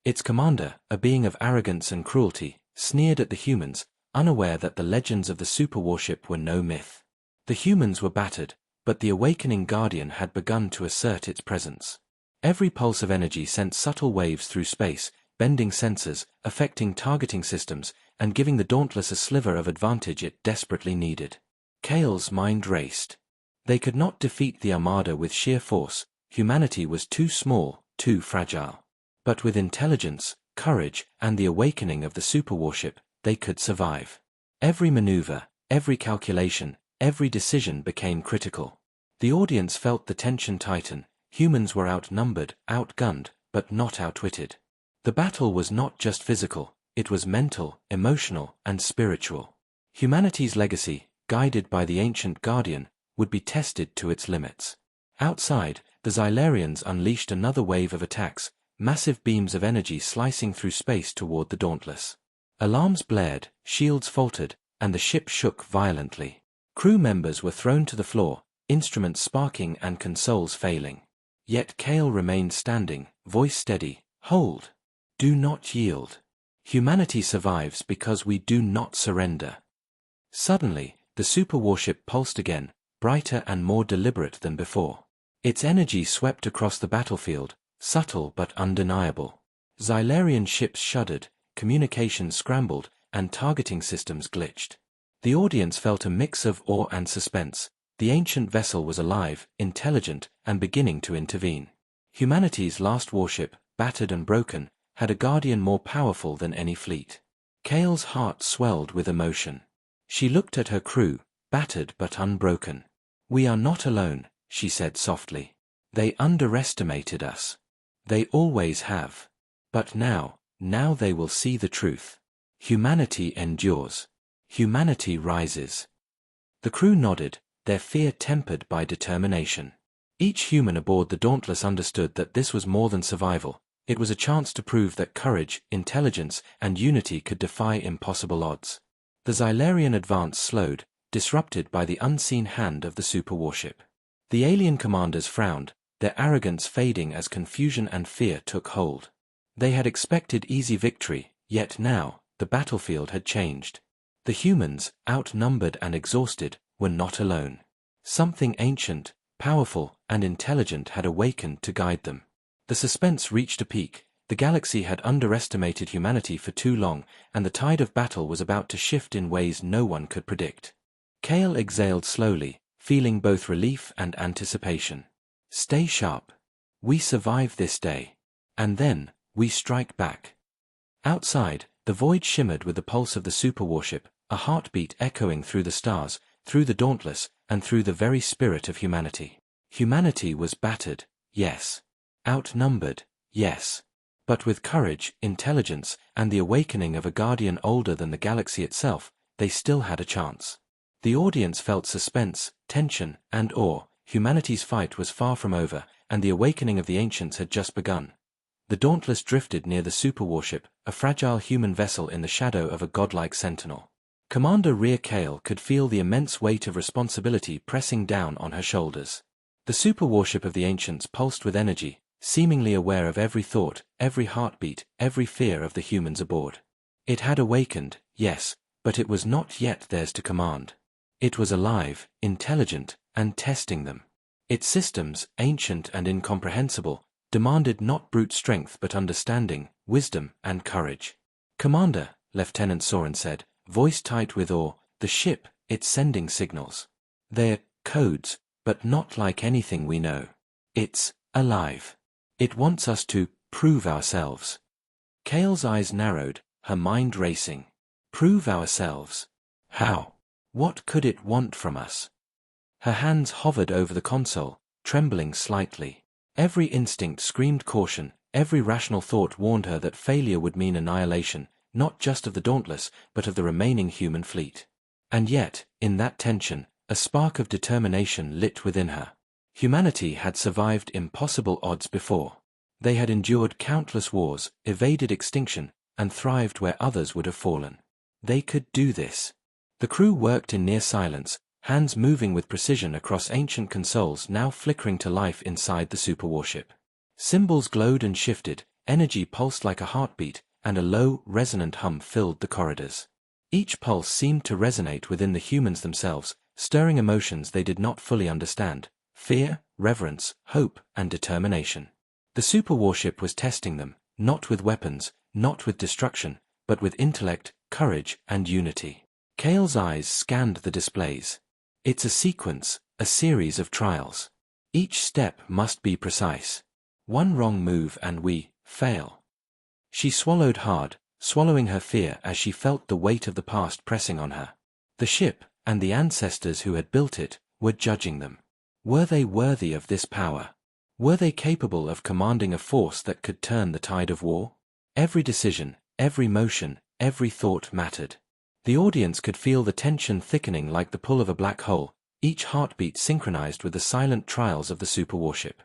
Its commander, a being of arrogance and cruelty, sneered at the humans, unaware that the legends of the superwarship were no myth. The humans were battered, but the awakening Guardian had begun to assert its presence. Every pulse of energy sent subtle waves through space, bending sensors, affecting targeting systems, and giving the Dauntless a sliver of advantage it desperately needed. Kale's mind raced. They could not defeat the Armada with sheer force. Humanity was too small, too fragile. But with intelligence, courage, and the awakening of the superwarship, they could survive. Every maneuver, every calculation, every decision became critical. The audience felt the tension tighten. Humans were outnumbered, outgunned, but not outwitted. The battle was not just physical, it was mental, emotional, and spiritual. Humanity's legacy, guided by the ancient Guardian, would be tested to its limits. Outside, the Xylarians unleashed another wave of attacks, massive beams of energy slicing through space toward the Dauntless. Alarms blared, shields faltered, and the ship shook violently. Crew members were thrown to the floor, instruments sparking and consoles failing. Yet Kale remained standing, voice steady. "Hold. Do not yield. Humanity survives because we do not surrender." Suddenly, the superwarship pulsed again, brighter and more deliberate than before. Its energy swept across the battlefield, subtle but undeniable. Xylarian ships shuddered, communications scrambled, and targeting systems glitched. The audience felt a mix of awe and suspense. The ancient vessel was alive, intelligent, and beginning to intervene. Humanity's last warship, battered and broken, had a guardian more powerful than any fleet. Kale's heart swelled with emotion. She looked at her crew, battered but unbroken. "We are not alone," she said softly. "They underestimated us. They always have. But now they will see the truth. Humanity endures. Humanity rises." The crew nodded, their fear tempered by determination. Each human aboard the Dauntless understood that this was more than survival, It was a chance to prove that courage, intelligence, and unity could defy impossible odds. The Xylarian advance slowed, disrupted by the unseen hand of the superwarship. The alien commanders frowned, their arrogance fading as confusion and fear took hold. They had expected easy victory, yet now, the battlefield had changed. The humans, outnumbered and exhausted, were not alone. Something ancient, powerful, and intelligent had awakened to guide them. The suspense reached a peak. The galaxy had underestimated humanity for too long, and the tide of battle was about to shift in ways no one could predict. Kale exhaled slowly, feeling both relief and anticipation. Stay sharp. We survive this day. And then, we strike back. Outside, the void shimmered with the pulse of the superwarship, a heartbeat echoing through the stars, through the Dauntless, and through the very spirit of humanity. Humanity was battered, yes. Outnumbered, yes. But with courage, intelligence, and the awakening of a guardian older than the galaxy itself, they still had a chance. The audience felt suspense, tension, and awe. Humanity's fight was far from over, and the awakening of the ancients had just begun. The Dauntless drifted near the superwarship, a fragile human vessel in the shadow of a godlike sentinel. Commander Rhea Kale could feel the immense weight of responsibility pressing down on her shoulders. The superwarship of the ancients pulsed with energy, seemingly aware of every thought, every heartbeat, every fear of the humans aboard. It had awakened, yes, but it was not yet theirs to command. It was alive, intelligent, and testing them. Its systems, ancient and incomprehensible, demanded not brute strength but understanding, wisdom, and courage. "Commander," Lieutenant Soren said, voice tight with awe, "the ship, it's sending signals. They're codes, but not like anything we know. It's alive. It wants us to prove ourselves." Kale's eyes narrowed, her mind racing. Prove ourselves? How? What could it want from us? Her hands hovered over the console, trembling slightly. Every instinct screamed caution, every rational thought warned her that failure would mean annihilation, not just of the Dauntless, but of the remaining human fleet. And yet, in that tension, a spark of determination lit within her. Humanity had survived impossible odds before. They had endured countless wars, evaded extinction, and thrived where others would have fallen. They could do this. The crew worked in near silence, hands moving with precision across ancient consoles now flickering to life inside the superwarship. Symbols glowed and shifted, energy pulsed like a heartbeat, and a low, resonant hum filled the corridors. Each pulse seemed to resonate within the humans themselves, stirring emotions they did not fully understand: fear, reverence, hope, and determination. The superwarship was testing them, not with weapons, not with destruction, but with intellect, courage, and unity. Kale's eyes scanned the displays. It's a sequence, a series of trials. Each step must be precise. One wrong move and we fail. She swallowed hard, swallowing her fear as she felt the weight of the past pressing on her. The ship, and the ancestors who had built it, were judging them. Were they worthy of this power? Were they capable of commanding a force that could turn the tide of war? Every decision, every motion, every thought mattered. The audience could feel the tension thickening like the pull of a black hole, each heartbeat synchronized with the silent trials of the superwarship.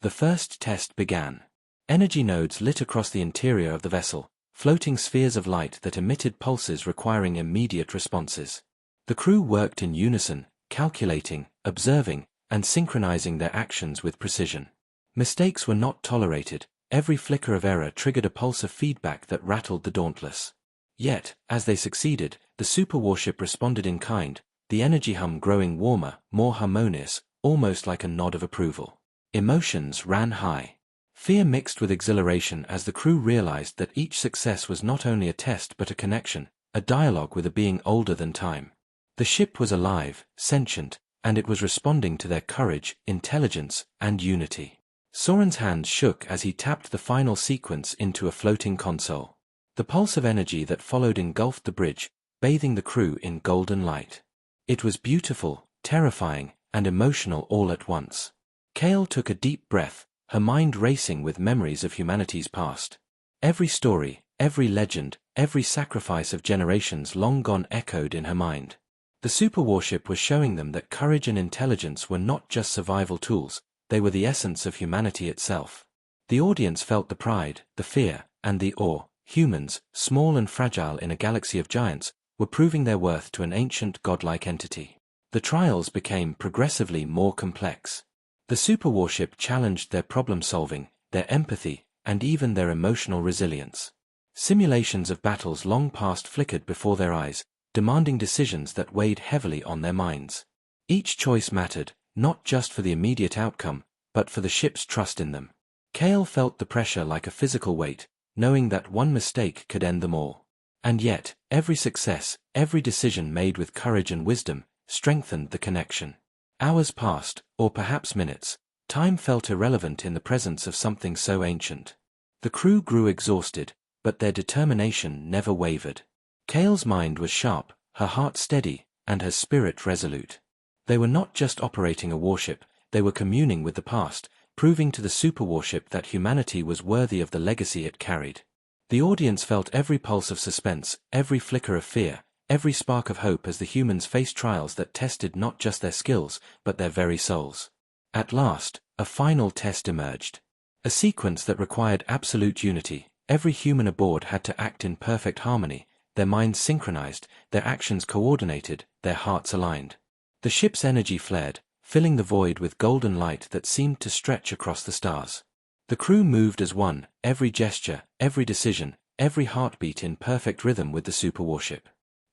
The first test began. Energy nodes lit across the interior of the vessel, floating spheres of light that emitted pulses requiring immediate responses. The crew worked in unison, calculating, observing, and synchronizing their actions with precision. Mistakes were not tolerated. Every flicker of error triggered a pulse of feedback that rattled the Dauntless. Yet, as they succeeded, the superwarship responded in kind, the energy hum growing warmer, more harmonious, almost like a nod of approval. Emotions ran high. Fear mixed with exhilaration as the crew realized that each success was not only a test but a connection, a dialogue with a being older than time. The ship was alive, sentient, and it was responding to their courage, intelligence, and unity. Soren's hands shook as he tapped the final sequence into a floating console. The pulse of energy that followed engulfed the bridge, bathing the crew in golden light. It was beautiful, terrifying, and emotional all at once. Kale took a deep breath, her mind racing with memories of humanity's past. Every story, every legend, every sacrifice of generations long gone echoed in her mind. The superwarship was showing them that courage and intelligence were not just survival tools, they were the essence of humanity itself. The audience felt the pride, the fear, and the awe. Humans, small and fragile in a galaxy of giants, were proving their worth to an ancient godlike entity. The trials became progressively more complex. The superwarship challenged their problem-solving, their empathy, and even their emotional resilience. Simulations of battles long past flickered before their eyes, demanding decisions that weighed heavily on their minds. Each choice mattered, not just for the immediate outcome, but for the ship's trust in them. Cale felt the pressure like a physical weight, knowing that one mistake could end them all. And yet, every success, every decision made with courage and wisdom, strengthened the connection. Hours passed, or perhaps minutes. Time felt irrelevant in the presence of something so ancient. The crew grew exhausted, but their determination never wavered. Cale's mind was sharp, her heart steady, and her spirit resolute. They were not just operating a warship, they were communing with the past, proving to the superwarship that humanity was worthy of the legacy it carried. The audience felt every pulse of suspense, every flicker of fear, every spark of hope as the humans faced trials that tested not just their skills, but their very souls. At last, a final test emerged. A sequence that required absolute unity. Every human aboard had to act in perfect harmony, their minds synchronized, their actions coordinated, their hearts aligned. The ship's energy flared, filling the void with golden light that seemed to stretch across the stars. The crew moved as one, every gesture, every decision, every heartbeat in perfect rhythm with the superwarship.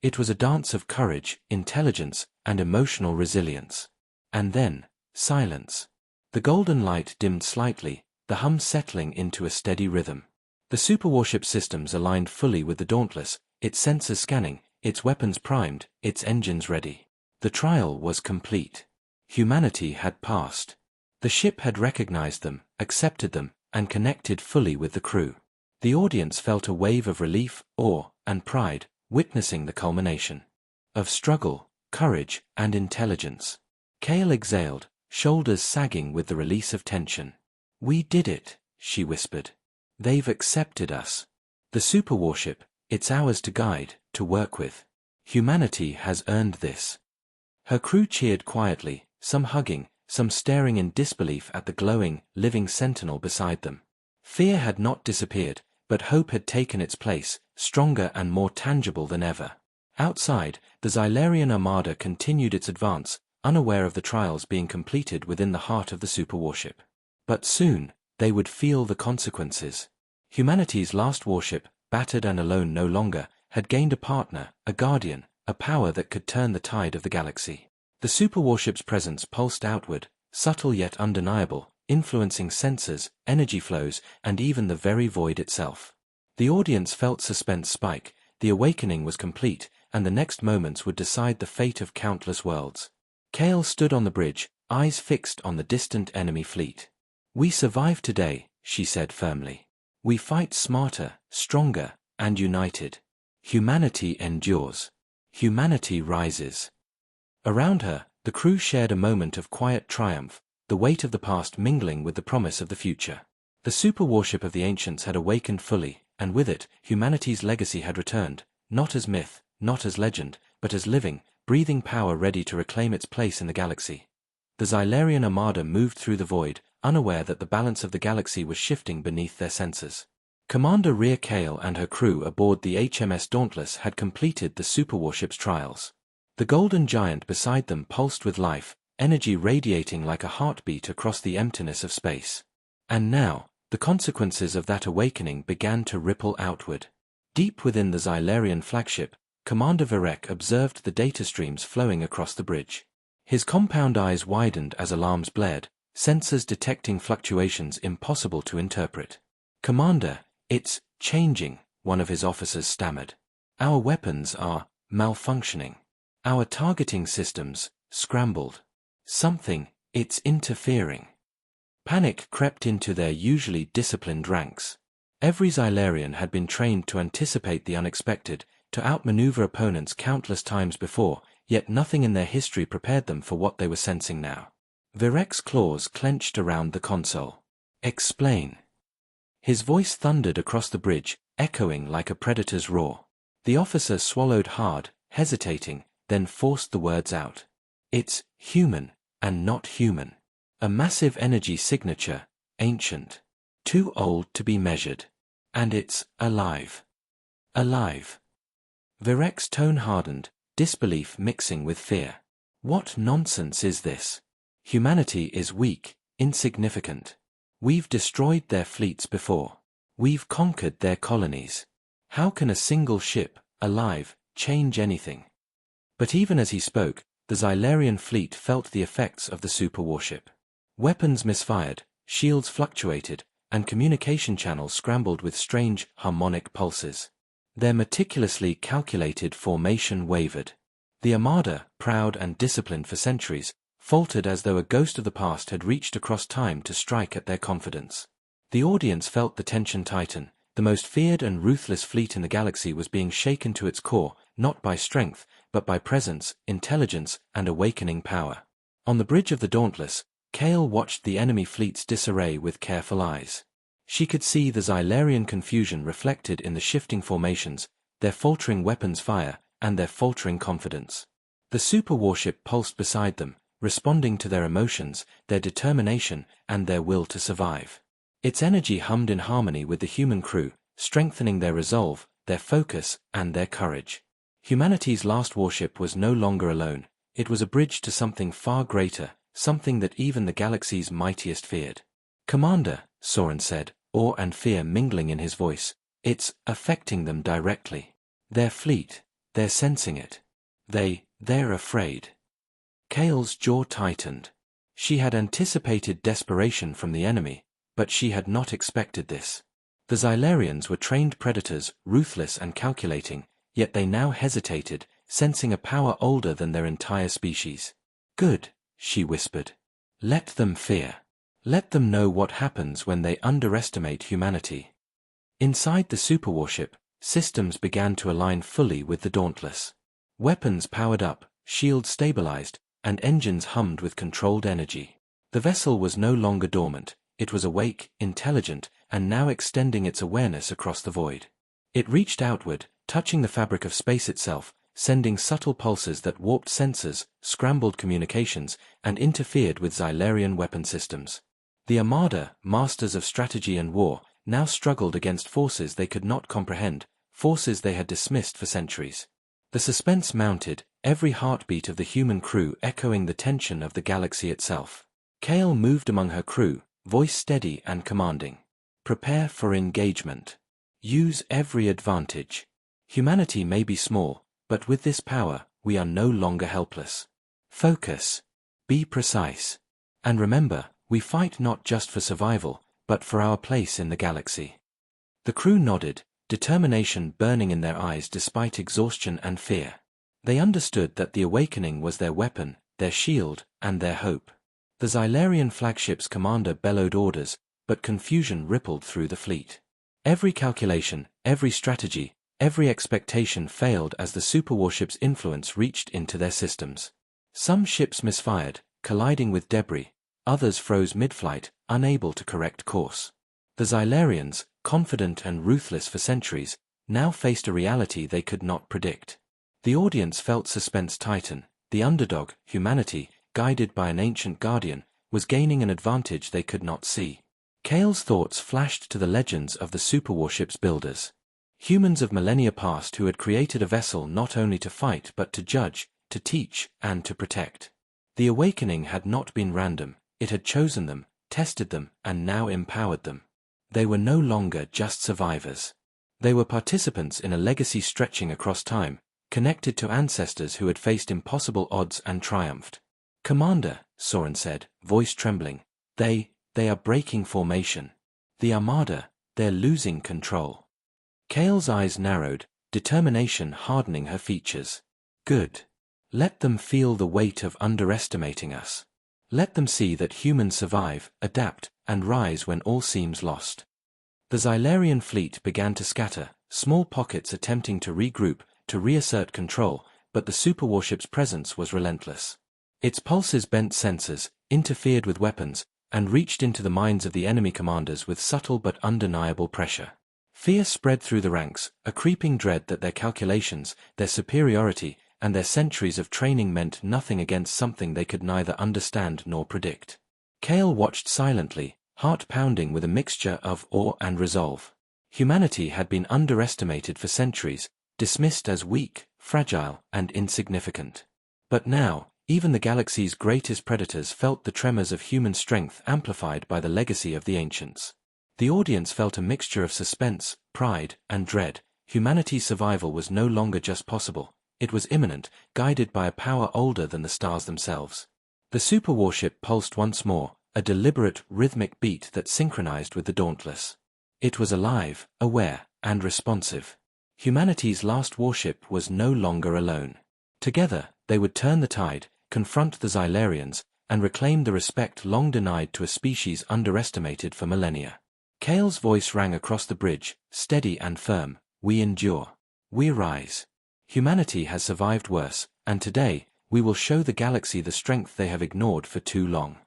It was a dance of courage, intelligence, and emotional resilience. And then, silence. The golden light dimmed slightly, the hum settling into a steady rhythm. The superwarship systems aligned fully with the Dauntless, its sensors scanning, its weapons primed, its engines ready. The trial was complete. Humanity had passed. The ship had recognized them, accepted them, and connected fully with the crew. The audience felt a wave of relief, awe, and pride, witnessing the culmination of struggle, courage, and intelligence. Cale exhaled, shoulders sagging with the release of tension. "We did it," she whispered. "They've accepted us. The superwarship, it's ours to guide, to work with. Humanity has earned this." Her crew cheered quietly, some hugging, some staring in disbelief at the glowing, living sentinel beside them. Fear had not disappeared, but hope had taken its place, stronger and more tangible than ever. Outside, the Xylarian armada continued its advance, unaware of the trials being completed within the heart of the superwarship. But soon, they would feel the consequences. Humanity's last warship, battered and alone no longer, had gained a partner, a guardian, a power that could turn the tide of the galaxy. The superwarship's presence pulsed outward, subtle yet undeniable, influencing sensors, energy flows, and even the very void itself. The audience felt suspense spike, the awakening was complete, and the next moments would decide the fate of countless worlds. Cale stood on the bridge, eyes fixed on the distant enemy fleet. "We survive today," she said firmly. "We fight smarter, stronger, and united. Humanity endures. Humanity rises." Around her, the crew shared a moment of quiet triumph, the weight of the past mingling with the promise of the future. The superwarship of the ancients had awakened fully, and with it, humanity's legacy had returned, not as myth, not as legend, but as living, breathing power ready to reclaim its place in the galaxy. The Xylarian armada moved through the void, unaware that the balance of the galaxy was shifting beneath their sensors. Commander Rhea Cale and her crew aboard the HMS Dauntless had completed the superwarship's trials. The golden giant beside them pulsed with life, energy radiating like a heartbeat across the emptiness of space. And now, the consequences of that awakening began to ripple outward. Deep within the Xylarian flagship, Commander Varek observed the data streams flowing across the bridge. His compound eyes widened as alarms blared, sensors detecting fluctuations impossible to interpret. "Commander, it's changing," one of his officers stammered. "Our weapons are malfunctioning. Our targeting systems scrambled. It's interfering." Panic crept into their usually disciplined ranks. Every Xylarian had been trained to anticipate the unexpected, to outmaneuver opponents countless times before, yet nothing in their history prepared them for what they were sensing now. Virek's claws clenched around the console. "Explain." His voice thundered across the bridge, echoing like a predator's roar. The officer swallowed hard, hesitating, then forced the words out. "It's human, and not human. A massive energy signature, ancient. Too old to be measured. And it's alive. Alive. Virek's tone hardened, disbelief mixing with fear. What nonsense is this? Humanity is weak, insignificant. We've destroyed their fleets before. We've conquered their colonies. How can a single ship, alive, change anything? But even as he spoke, the Xylarian fleet felt the effects of the superwarship. Weapons misfired, shields fluctuated, and communication channels scrambled with strange, harmonic pulses. Their meticulously calculated formation wavered. The armada, proud and disciplined for centuries, faltered as though a ghost of the past had reached across time to strike at their confidence. The audience felt the tension tighten. The most feared and ruthless fleet in the galaxy was being shaken to its core, not by strength, but by presence, intelligence, and awakening power. On the bridge of the Dauntless, Kale watched the enemy fleet's disarray with careful eyes. She could see the Xylarian confusion reflected in the shifting formations, their faltering weapons fire, and their faltering confidence. The superwarship pulsed beside them, responding to their emotions, their determination, and their will to survive. Its energy hummed in harmony with the human crew, strengthening their resolve, their focus, and their courage. Humanity's last warship was no longer alone. It was a bridge to something far greater, something that even the galaxy's mightiest feared. "Commander," Soren said, awe and fear mingling in his voice, "it's affecting them directly. Their fleet, they're sensing it. They're afraid." Kale's jaw tightened. She had anticipated desperation from the enemy, but she had not expected this. The Xylarians were trained predators, ruthless and calculating, yet they now hesitated, sensing a power older than their entire species. "Good," she whispered. "Let them fear. Let them know what happens when they underestimate humanity." Inside the superwarship, systems began to align fully with the Dauntless. Weapons powered up, shields stabilized, and engines hummed with controlled energy. The vessel was no longer dormant. It was awake, intelligent, and now extending its awareness across the void. It reached outward, touching the fabric of space itself, sending subtle pulses that warped sensors, scrambled communications, and interfered with Xylarian weapon systems. The Armada, masters of strategy and war, now struggled against forces they could not comprehend, forces they had dismissed for centuries. The suspense mounted, every heartbeat of the human crew echoing the tension of the galaxy itself. Kale moved among her crew, voice steady and commanding. "Prepare for engagement. Use every advantage. Humanity may be small, but with this power, we are no longer helpless. Focus. Be precise. And remember, we fight not just for survival, but for our place in the galaxy." The crew nodded, determination burning in their eyes despite exhaustion and fear. They understood that the awakening was their weapon, their shield, and their hope. The Xylarian flagship's commander bellowed orders, but confusion rippled through the fleet. Every calculation, every strategy, every expectation failed as the superwarship's influence reached into their systems. Some ships misfired, colliding with debris. Others froze mid-flight, unable to correct course. The Xylarians, confident and ruthless for centuries, now faced a reality they could not predict. The audience felt suspense tighten. The underdog, humanity, guided by an ancient guardian, was gaining an advantage they could not see. Kale's thoughts flashed to the legends of the superwarship's builders. Humans of millennia past who had created a vessel not only to fight but to judge, to teach, and to protect. The awakening had not been random. It had chosen them, tested them, and now empowered them. They were no longer just survivors. They were participants in a legacy stretching across time, connected to ancestors who had faced impossible odds and triumphed. "Commander," Soren said, voice trembling, they are breaking formation. The Armada, they're losing control." Kale's eyes narrowed, determination hardening her features. "Good. Let them feel the weight of underestimating us. Let them see that humans survive, adapt, and rise when all seems lost." The Xylarian fleet began to scatter, small pockets attempting to regroup, to reassert control, but the superwarship's presence was relentless. Its pulses bent sensors, interfered with weapons, and reached into the minds of the enemy commanders with subtle but undeniable pressure. Fear spread through the ranks, a creeping dread that their calculations, their superiority, and their centuries of training meant nothing against something they could neither understand nor predict. Kale watched silently, heart pounding with a mixture of awe and resolve. Humanity had been underestimated for centuries, dismissed as weak, fragile, and insignificant. But now, even the galaxy's greatest predators felt the tremors of human strength amplified by the legacy of the ancients. The audience felt a mixture of suspense, pride, and dread. Humanity's survival was no longer just possible, it was imminent, guided by a power older than the stars themselves. The superwarship pulsed once more, a deliberate, rhythmic beat that synchronized with the Dauntless. It was alive, aware, and responsive. Humanity's last warship was no longer alone. Together, they would turn the tide, confront the Xylarians, and reclaim the respect long denied to a species underestimated for millennia. Kale's voice rang across the bridge, steady and firm. We endure. We rise. Humanity has survived worse, and today, we will show the galaxy the strength they have ignored for too long.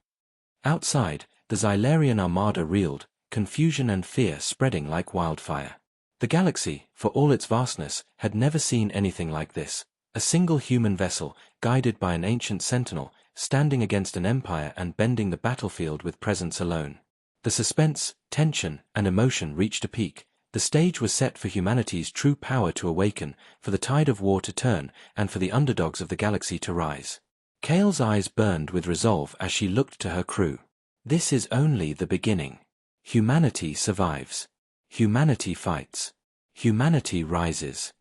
Outside, the Xylarian armada reeled, confusion and fear spreading like wildfire. The galaxy, for all its vastness, had never seen anything like this. A single human vessel, guided by an ancient sentinel, standing against an empire and bending the battlefield with presence alone. The suspense, tension, and emotion reached a peak. The stage was set for humanity's true power to awaken, for the tide of war to turn, and for the underdogs of the galaxy to rise. Kale's eyes burned with resolve as she looked to her crew. This is only the beginning. Humanity survives. Humanity fights. Humanity rises.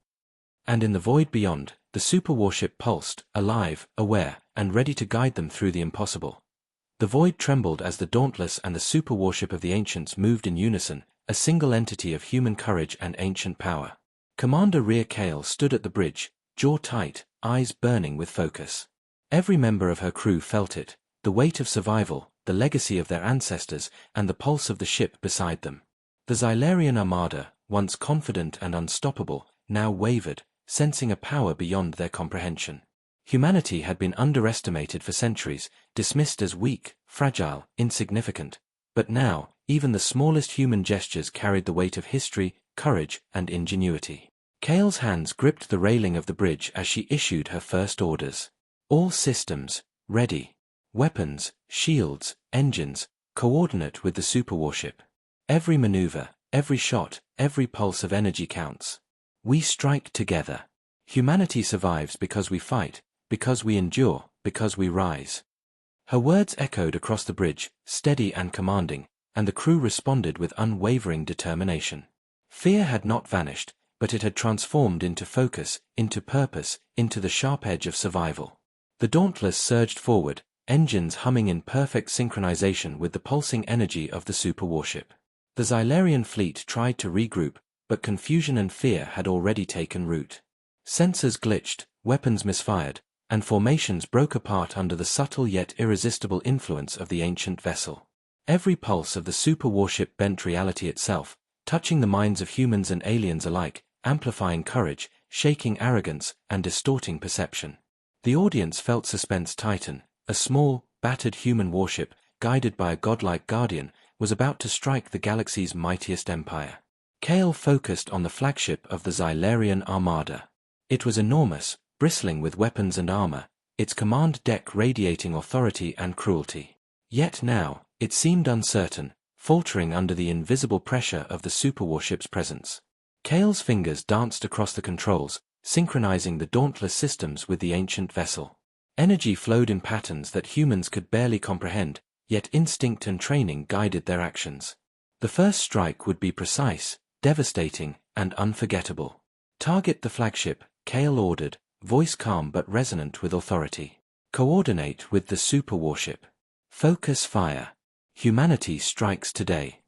And in the void beyond, the superwarship pulsed, alive, aware, and ready to guide them through the impossible. The void trembled as the Dauntless and the superwarship of the ancients moved in unison, a single entity of human courage and ancient power. Commander Rear Kale stood at the bridge, jaw tight, eyes burning with focus. Every member of her crew felt it, the weight of survival, the legacy of their ancestors, and the pulse of the ship beside them. The Xylarian armada, once confident and unstoppable, now wavered, sensing a power beyond their comprehension. Humanity had been underestimated for centuries, dismissed as weak, fragile, insignificant. But now, even the smallest human gestures carried the weight of history, courage, and ingenuity. Kale's hands gripped the railing of the bridge as she issued her first orders. All systems, ready. Weapons, shields, engines, coordinate with the superwarship. Every maneuver, every shot, every pulse of energy counts. We strike together. Humanity survives because we fight, because we endure, because we rise. Her words echoed across the bridge, steady and commanding, and the crew responded with unwavering determination. Fear had not vanished, but it had transformed into focus, into purpose, into the sharp edge of survival. The Dauntless surged forward, engines humming in perfect synchronization with the pulsing energy of the superwarship. The Xylarian fleet tried to regroup, but confusion and fear had already taken root. Sensors glitched, weapons misfired, and formations broke apart under the subtle yet irresistible influence of the ancient vessel. Every pulse of the superwarship bent reality itself, touching the minds of humans and aliens alike, amplifying courage, shaking arrogance, and distorting perception. The audience felt suspense tighten. A small, battered human warship, guided by a godlike guardian, was about to strike the galaxy's mightiest empire. Kale focused on the flagship of the Xylarian armada. It was enormous, bristling with weapons and armor, its command deck radiating authority and cruelty. Yet now, it seemed uncertain, faltering under the invisible pressure of the superwarship's presence. Kale's fingers danced across the controls, synchronizing the dauntless systems with the ancient vessel. Energy flowed in patterns that humans could barely comprehend, yet instinct and training guided their actions. The first strike would be precise, devastating, and unforgettable. Target the flagship, Kale ordered, voice calm but resonant with authority. Coordinate with the superwarship. Focus fire. Humanity strikes today.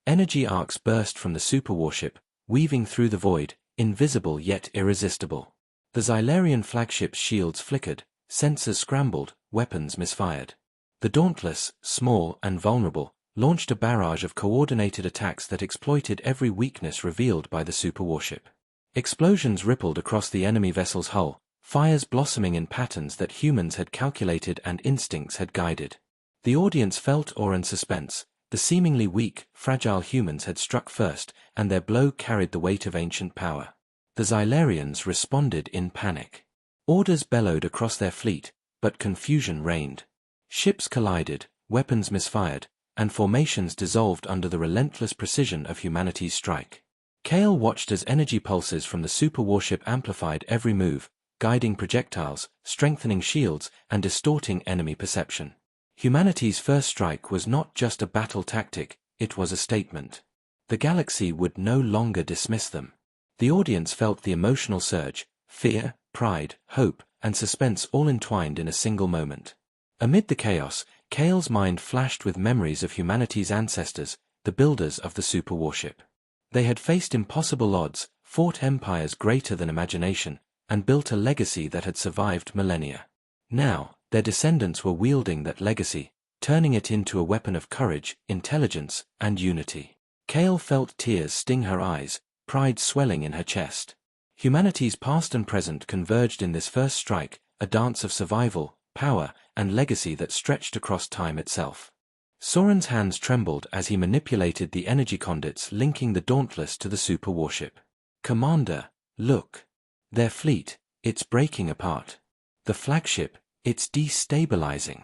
Energy arcs burst from the superwarship, weaving through the void, invisible yet irresistible. The Xylarian flagship's shields flickered, sensors scrambled, weapons misfired. The Dauntless, small and vulnerable, launched a barrage of coordinated attacks that exploited every weakness revealed by the superwarship. Explosions rippled across the enemy vessel's hull, fires blossoming in patterns that humans had calculated and instincts had guided. The audience felt awe and suspense. The seemingly weak, fragile humans had struck first, and their blow carried the weight of ancient power. The Xylarians responded in panic. Orders bellowed across their fleet, but confusion reigned. Ships collided, weapons misfired, and formations dissolved under the relentless precision of humanity's strike. Kale watched as energy pulses from the superwarship amplified every move, guiding projectiles, strengthening shields, and distorting enemy perception. Humanity's first strike was not just a battle tactic, it was a statement. The galaxy would no longer dismiss them. The audience felt the emotional surge, fear, pride, hope, and suspense all entwined in a single moment. Amid the chaos, Kale's mind flashed with memories of humanity's ancestors, the builders of the superwarship. They had faced impossible odds, fought empires greater than imagination, and built a legacy that had survived millennia. Now, their descendants were wielding that legacy, turning it into a weapon of courage, intelligence, and unity. Kale felt tears sting her eyes, pride swelling in her chest. Humanity's past and present converged in this first strike, a dance of survival, power, and legacy that stretched across time itself. Soren's hands trembled as he manipulated the energy conduits linking the Dauntless to the superwarship. "Commander, look. Their fleet, it's breaking apart. The flagship, it's destabilizing."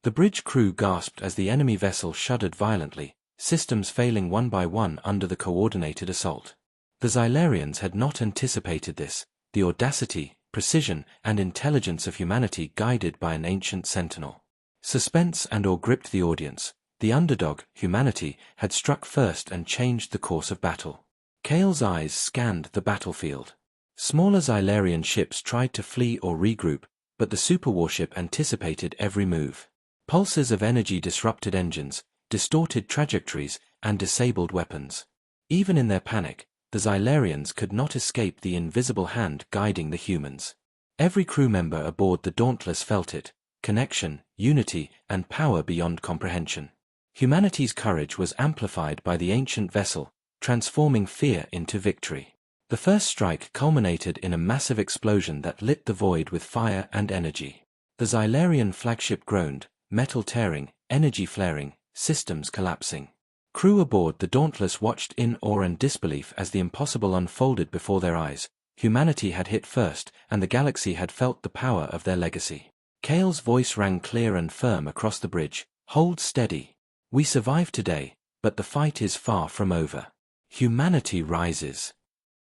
The bridge crew gasped as the enemy vessel shuddered violently, systems failing one by one under the coordinated assault. The Xylarians had not anticipated this, the audacity, precision, and intelligence of humanity guided by an ancient sentinel. Suspense and awe gripped the audience. The underdog, humanity, had struck first and changed the course of battle. Kale's eyes scanned the battlefield. Smaller Xylarian ships tried to flee or regroup, but the superwarship anticipated every move. Pulses of energy disrupted engines, distorted trajectories, and disabled weapons. Even in their panic, the Xylarians could not escape the invisible hand guiding the humans. Every crew member aboard the Dauntless felt it: connection, unity, and power beyond comprehension. Humanity's courage was amplified by the ancient vessel, transforming fear into victory. The first strike culminated in a massive explosion that lit the void with fire and energy. The Xylarian flagship groaned, metal tearing, energy flaring, systems collapsing. Crew aboard the Dauntless watched in awe and disbelief as the impossible unfolded before their eyes. Humanity had hit first, and the galaxy had felt the power of their legacy. Kale's voice rang clear and firm across the bridge: "Hold steady. We survived today, but the fight is far from over. Humanity rises."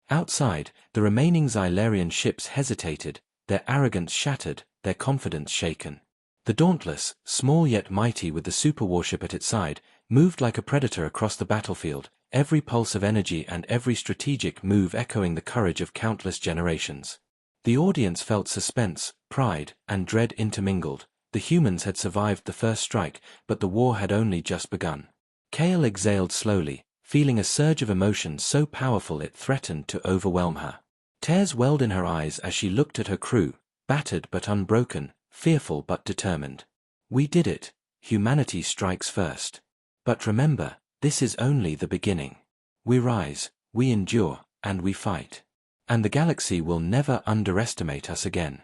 Outside, the remaining Xylarian ships hesitated, their arrogance shattered, their confidence shaken. The Dauntless, small yet mighty with the superwarship at its side, moved like a predator across the battlefield, every pulse of energy and every strategic move echoing the courage of countless generations. The audience felt suspense, pride, and dread intermingled. The humans had survived the first strike, but the war had only just begun. Kale exhaled slowly, feeling a surge of emotion so powerful it threatened to overwhelm her. Tears welled in her eyes as she looked at her crew, battered but unbroken, fearful but determined. "We did it. Humanity strikes first. But remember, this is only the beginning. We rise, we endure, and we fight. And the galaxy will never underestimate us again."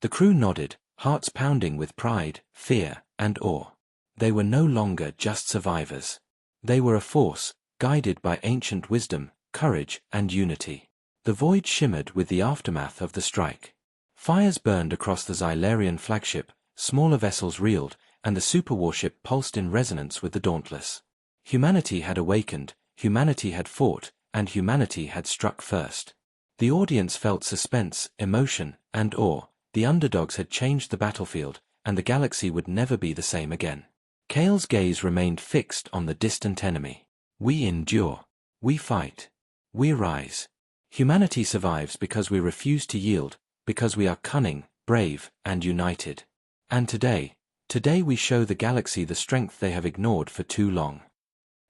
The crew nodded, hearts pounding with pride, fear, and awe. They were no longer just survivors. They were a force, guided by ancient wisdom, courage, and unity. The void shimmered with the aftermath of the strike. Fires burned across the Xylarian flagship, smaller vessels reeled, and the superwarship pulsed in resonance with the Dauntless. Humanity had awakened, humanity had fought, and humanity had struck first. The audience felt suspense, emotion, and awe. The underdogs had changed the battlefield, and the galaxy would never be the same again. Kale's gaze remained fixed on the distant enemy. "We endure. We fight. We rise. Humanity survives because we refuse to yield, because we are cunning, brave, and united. And today we show the galaxy the strength they have ignored for too long."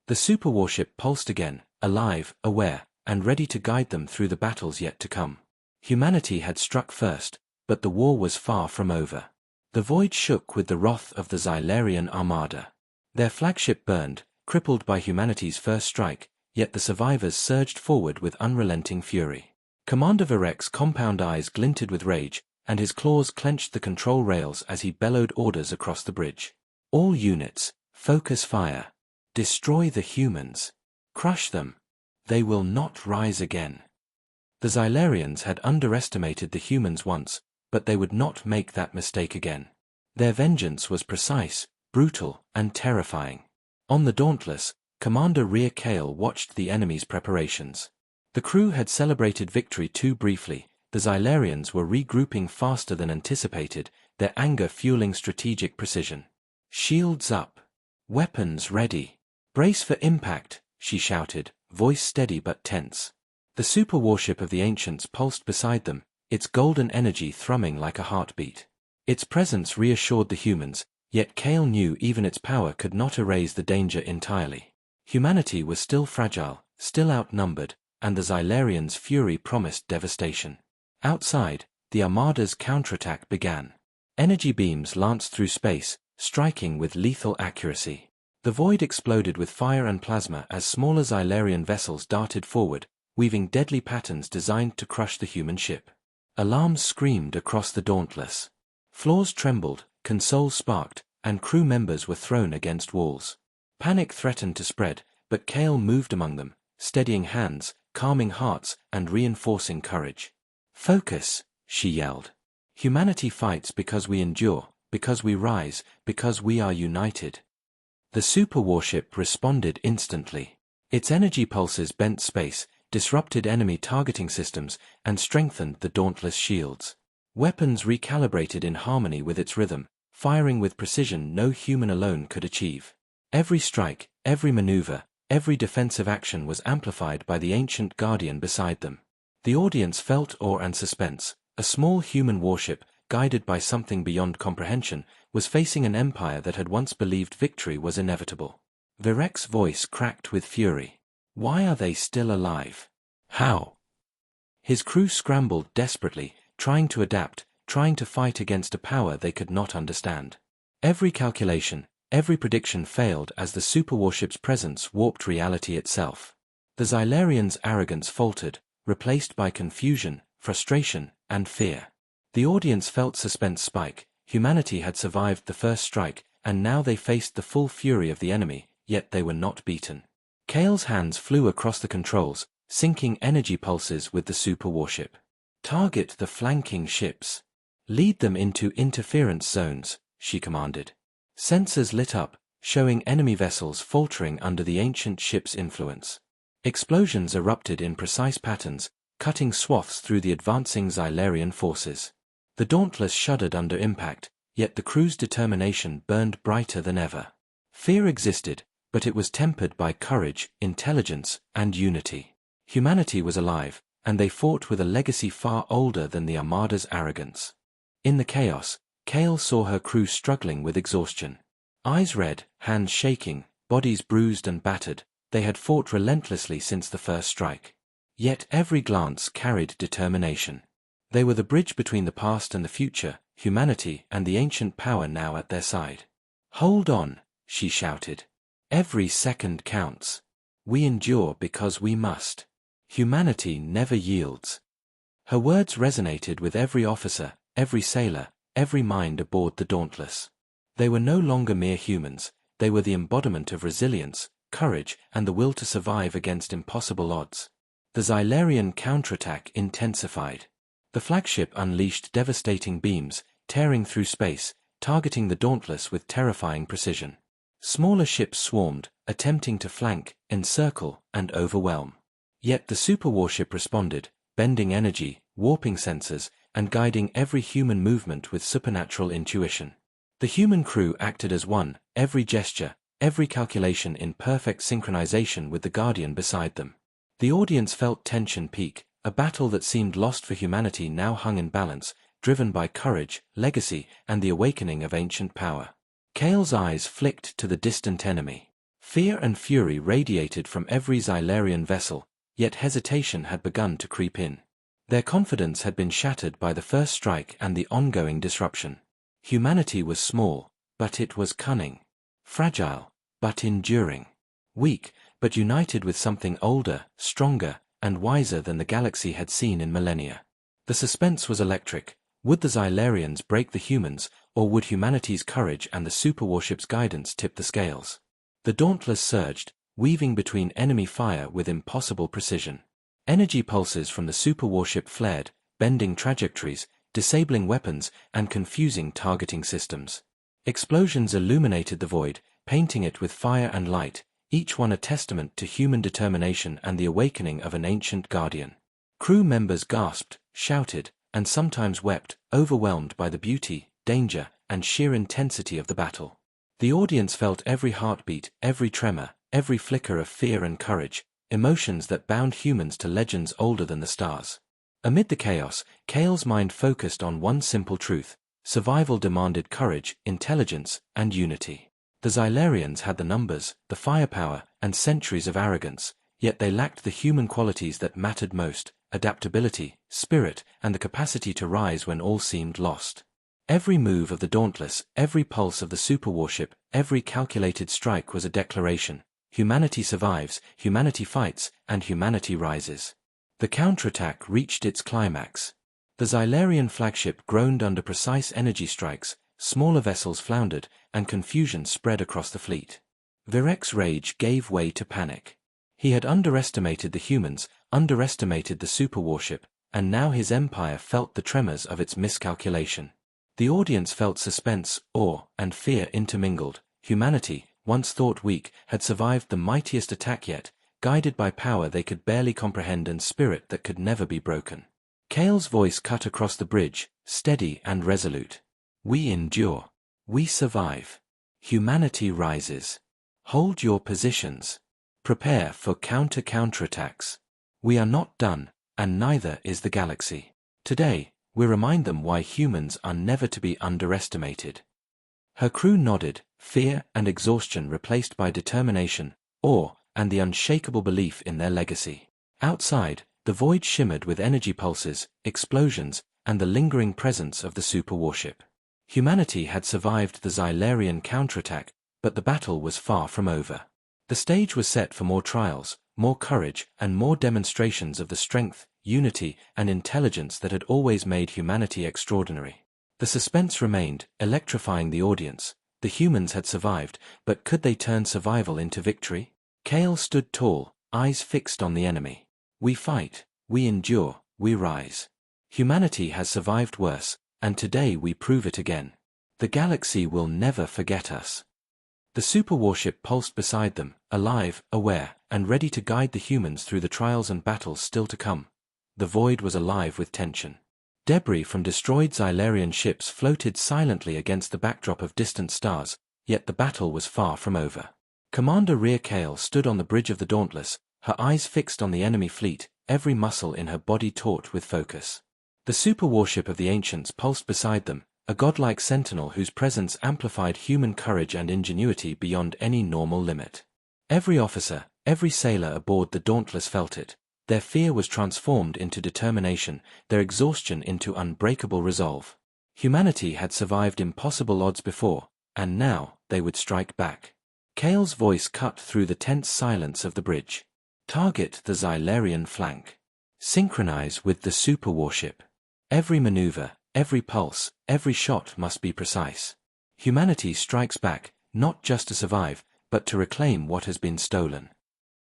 The superwarship pulsed again, alive, aware, and ready to guide them through the battles yet to come. Humanity had struck first, but the war was far from over. The void shook with the wrath of the Xylarian armada. Their flagship burned, crippled by humanity's first strike, yet the survivors surged forward with unrelenting fury. Commander Varek's compound eyes glinted with rage, and his claws clenched the control rails as he bellowed orders across the bridge. "All units, focus fire. Destroy the humans. Crush them. They will not rise again." The Xylarians had underestimated the humans once, but they would not make that mistake again. Their vengeance was precise, brutal, and terrifying. On the Dauntless, Commander Rear Kale watched the enemy's preparations. The crew had celebrated victory too briefly. The Xylarians were regrouping faster than anticipated, their anger fueling strategic precision. "Shields up. Weapons ready. Brace for impact," she shouted, voice steady but tense. The superwarship of the Ancients pulsed beside them, its golden energy thrumming like a heartbeat. Its presence reassured the humans, yet Kale knew even its power could not erase the danger entirely. Humanity was still fragile, still outnumbered, and the Xylarians' fury promised devastation. Outside, the Armada's counterattack began. Energy beams lanced through space, striking with lethal accuracy. The void exploded with fire and plasma as smaller Xylarian vessels darted forward, weaving deadly patterns designed to crush the human ship. Alarms screamed across the Dauntless. Floors trembled, consoles sparked, and crew members were thrown against walls. Panic threatened to spread, but Kale moved among them, steadying hands, calming hearts, and reinforcing courage. "Focus," she yelled. "Humanity fights because we endure, because we rise, because we are united." The superwarship responded instantly. Its energy pulses bent space, disrupted enemy targeting systems, and strengthened the Dauntless shields. Weapons recalibrated in harmony with its rhythm, firing with precision no human alone could achieve. Every strike, every maneuver, every defensive action was amplified by the ancient guardian beside them. The audience felt awe and suspense. A small human warship, guided by something beyond comprehension, was facing an empire that had once believed victory was inevitable. Virek's voice cracked with fury. "Why are they still alive? How?" His crew scrambled desperately, trying to adapt, trying to fight against a power they could not understand. Every calculation, every prediction failed as the superwarship's presence warped reality itself. The Xylarians' arrogance faltered, replaced by confusion, frustration, and fear. The audience felt suspense spike. Humanity had survived the first strike, and now they faced the full fury of the enemy, yet they were not beaten. Kale's hands flew across the controls, syncing energy pulses with the superwarship. "Target the flanking ships. Lead them into interference zones," she commanded. Sensors lit up, showing enemy vessels faltering under the ancient ship's influence. Explosions erupted in precise patterns, cutting swaths through the advancing Xylarian forces. The Dauntless shuddered under impact, yet the crew's determination burned brighter than ever. Fear existed, but it was tempered by courage, intelligence, and unity. Humanity was alive, and they fought with a legacy far older than the Armada's arrogance. In the chaos, Kale saw her crew struggling with exhaustion. Eyes red, hands shaking, bodies bruised and battered, they had fought relentlessly since the first strike. Yet every glance carried determination. They were the bridge between the past and the future, humanity and the ancient power now at their side. "Hold on," she shouted. "Every second counts. We endure because we must. Humanity never yields." Her words resonated with every officer, every sailor, every mind aboard the Dauntless. They were no longer mere humans, they were the embodiment of resilience, courage, and the will to survive against impossible odds. The Xylarian counterattack intensified. The flagship unleashed devastating beams, tearing through space, targeting the Dauntless with terrifying precision. Smaller ships swarmed, attempting to flank, encircle, and overwhelm. Yet the superwarship responded, bending energy, warping sensors, and guiding every human movement with supernatural intuition. The human crew acted as one, every gesture, every calculation in perfect synchronization with the Guardian beside them. The audience felt tension peak. A battle that seemed lost for humanity now hung in balance, driven by courage, legacy, and the awakening of ancient power. Kale's eyes flicked to the distant enemy. Fear and fury radiated from every Xylarian vessel, yet hesitation had begun to creep in. Their confidence had been shattered by the first strike and the ongoing disruption. Humanity was small, but it was cunning. Fragile, but enduring. Weak, but united with something older, stronger, and wiser than the galaxy had seen in millennia. The suspense was electric. Would the Xylarians break the humans, or would humanity's courage and the superwarship's guidance tip the scales? The Dauntless surged, weaving between enemy fire with impossible precision. Energy pulses from the superwarship flared, bending trajectories, disabling weapons, and confusing targeting systems. Explosions illuminated the void, painting it with fire and light, each one a testament to human determination and the awakening of an ancient guardian. Crew members gasped, shouted, and sometimes wept, overwhelmed by the beauty, danger, and sheer intensity of the battle. The audience felt every heartbeat, every tremor, every flicker of fear and courage, emotions that bound humans to legends older than the stars. Amid the chaos, Cale's mind focused on one simple truth: survival demanded courage, intelligence, and unity. The Xylarians had the numbers, the firepower, and centuries of arrogance, yet they lacked the human qualities that mattered most: adaptability, spirit, and the capacity to rise when all seemed lost. Every move of the Dauntless, every pulse of the Superwarship, every calculated strike was a declaration: humanity survives, humanity fights, and humanity rises. The counterattack reached its climax. The Xylarian flagship groaned under precise energy strikes, smaller vessels floundered, and confusion spread across the fleet. Virek's rage gave way to panic. He had underestimated the humans, underestimated the Superwarship, and now his empire felt the tremors of its miscalculation. The audience felt suspense, awe, and fear intermingled. Humanity, once thought weak, had survived the mightiest attack yet, guided by power they could barely comprehend and spirit that could never be broken. Cale's voice cut across the bridge, steady and resolute. We endure. We survive. Humanity rises. Hold your positions. Prepare for counterattacks. We are not done, and neither is the galaxy. Today, we remind them why humans are never to be underestimated. Her crew nodded, fear and exhaustion replaced by determination, awe, and the unshakable belief in their legacy. Outside, the void shimmered with energy pulses, explosions, and the lingering presence of the Superwarship. Humanity had survived the Xylarian counterattack, but the battle was far from over. The stage was set for more trials, more courage, and more demonstrations of the strength, unity, and intelligence that had always made humanity extraordinary. The suspense remained, electrifying the audience. The humans had survived, but could they turn survival into victory? Cale stood tall, eyes fixed on the enemy. We fight, we endure, we rise. Humanity has survived worse, and today we prove it again. The galaxy will never forget us. The Superwarship pulsed beside them, alive, aware, and ready to guide the humans through the trials and battles still to come. The void was alive with tension. Debris from destroyed Xylarian ships floated silently against the backdrop of distant stars, yet the battle was far from over. Commander Rhea Cale stood on the bridge of the Dauntless, her eyes fixed on the enemy fleet, every muscle in her body taut with focus. The Superwarship of the Ancients pulsed beside them, a godlike sentinel whose presence amplified human courage and ingenuity beyond any normal limit. Every officer, every sailor aboard the Dauntless felt it. Their fear was transformed into determination, their exhaustion into unbreakable resolve. Humanity had survived impossible odds before, and now they would strike back. Cale's voice cut through the tense silence of the bridge. Target the Xylarian flank. Synchronize with the Superwarship. Every maneuver, every pulse, every shot must be precise. Humanity strikes back, not just to survive, but to reclaim what has been stolen.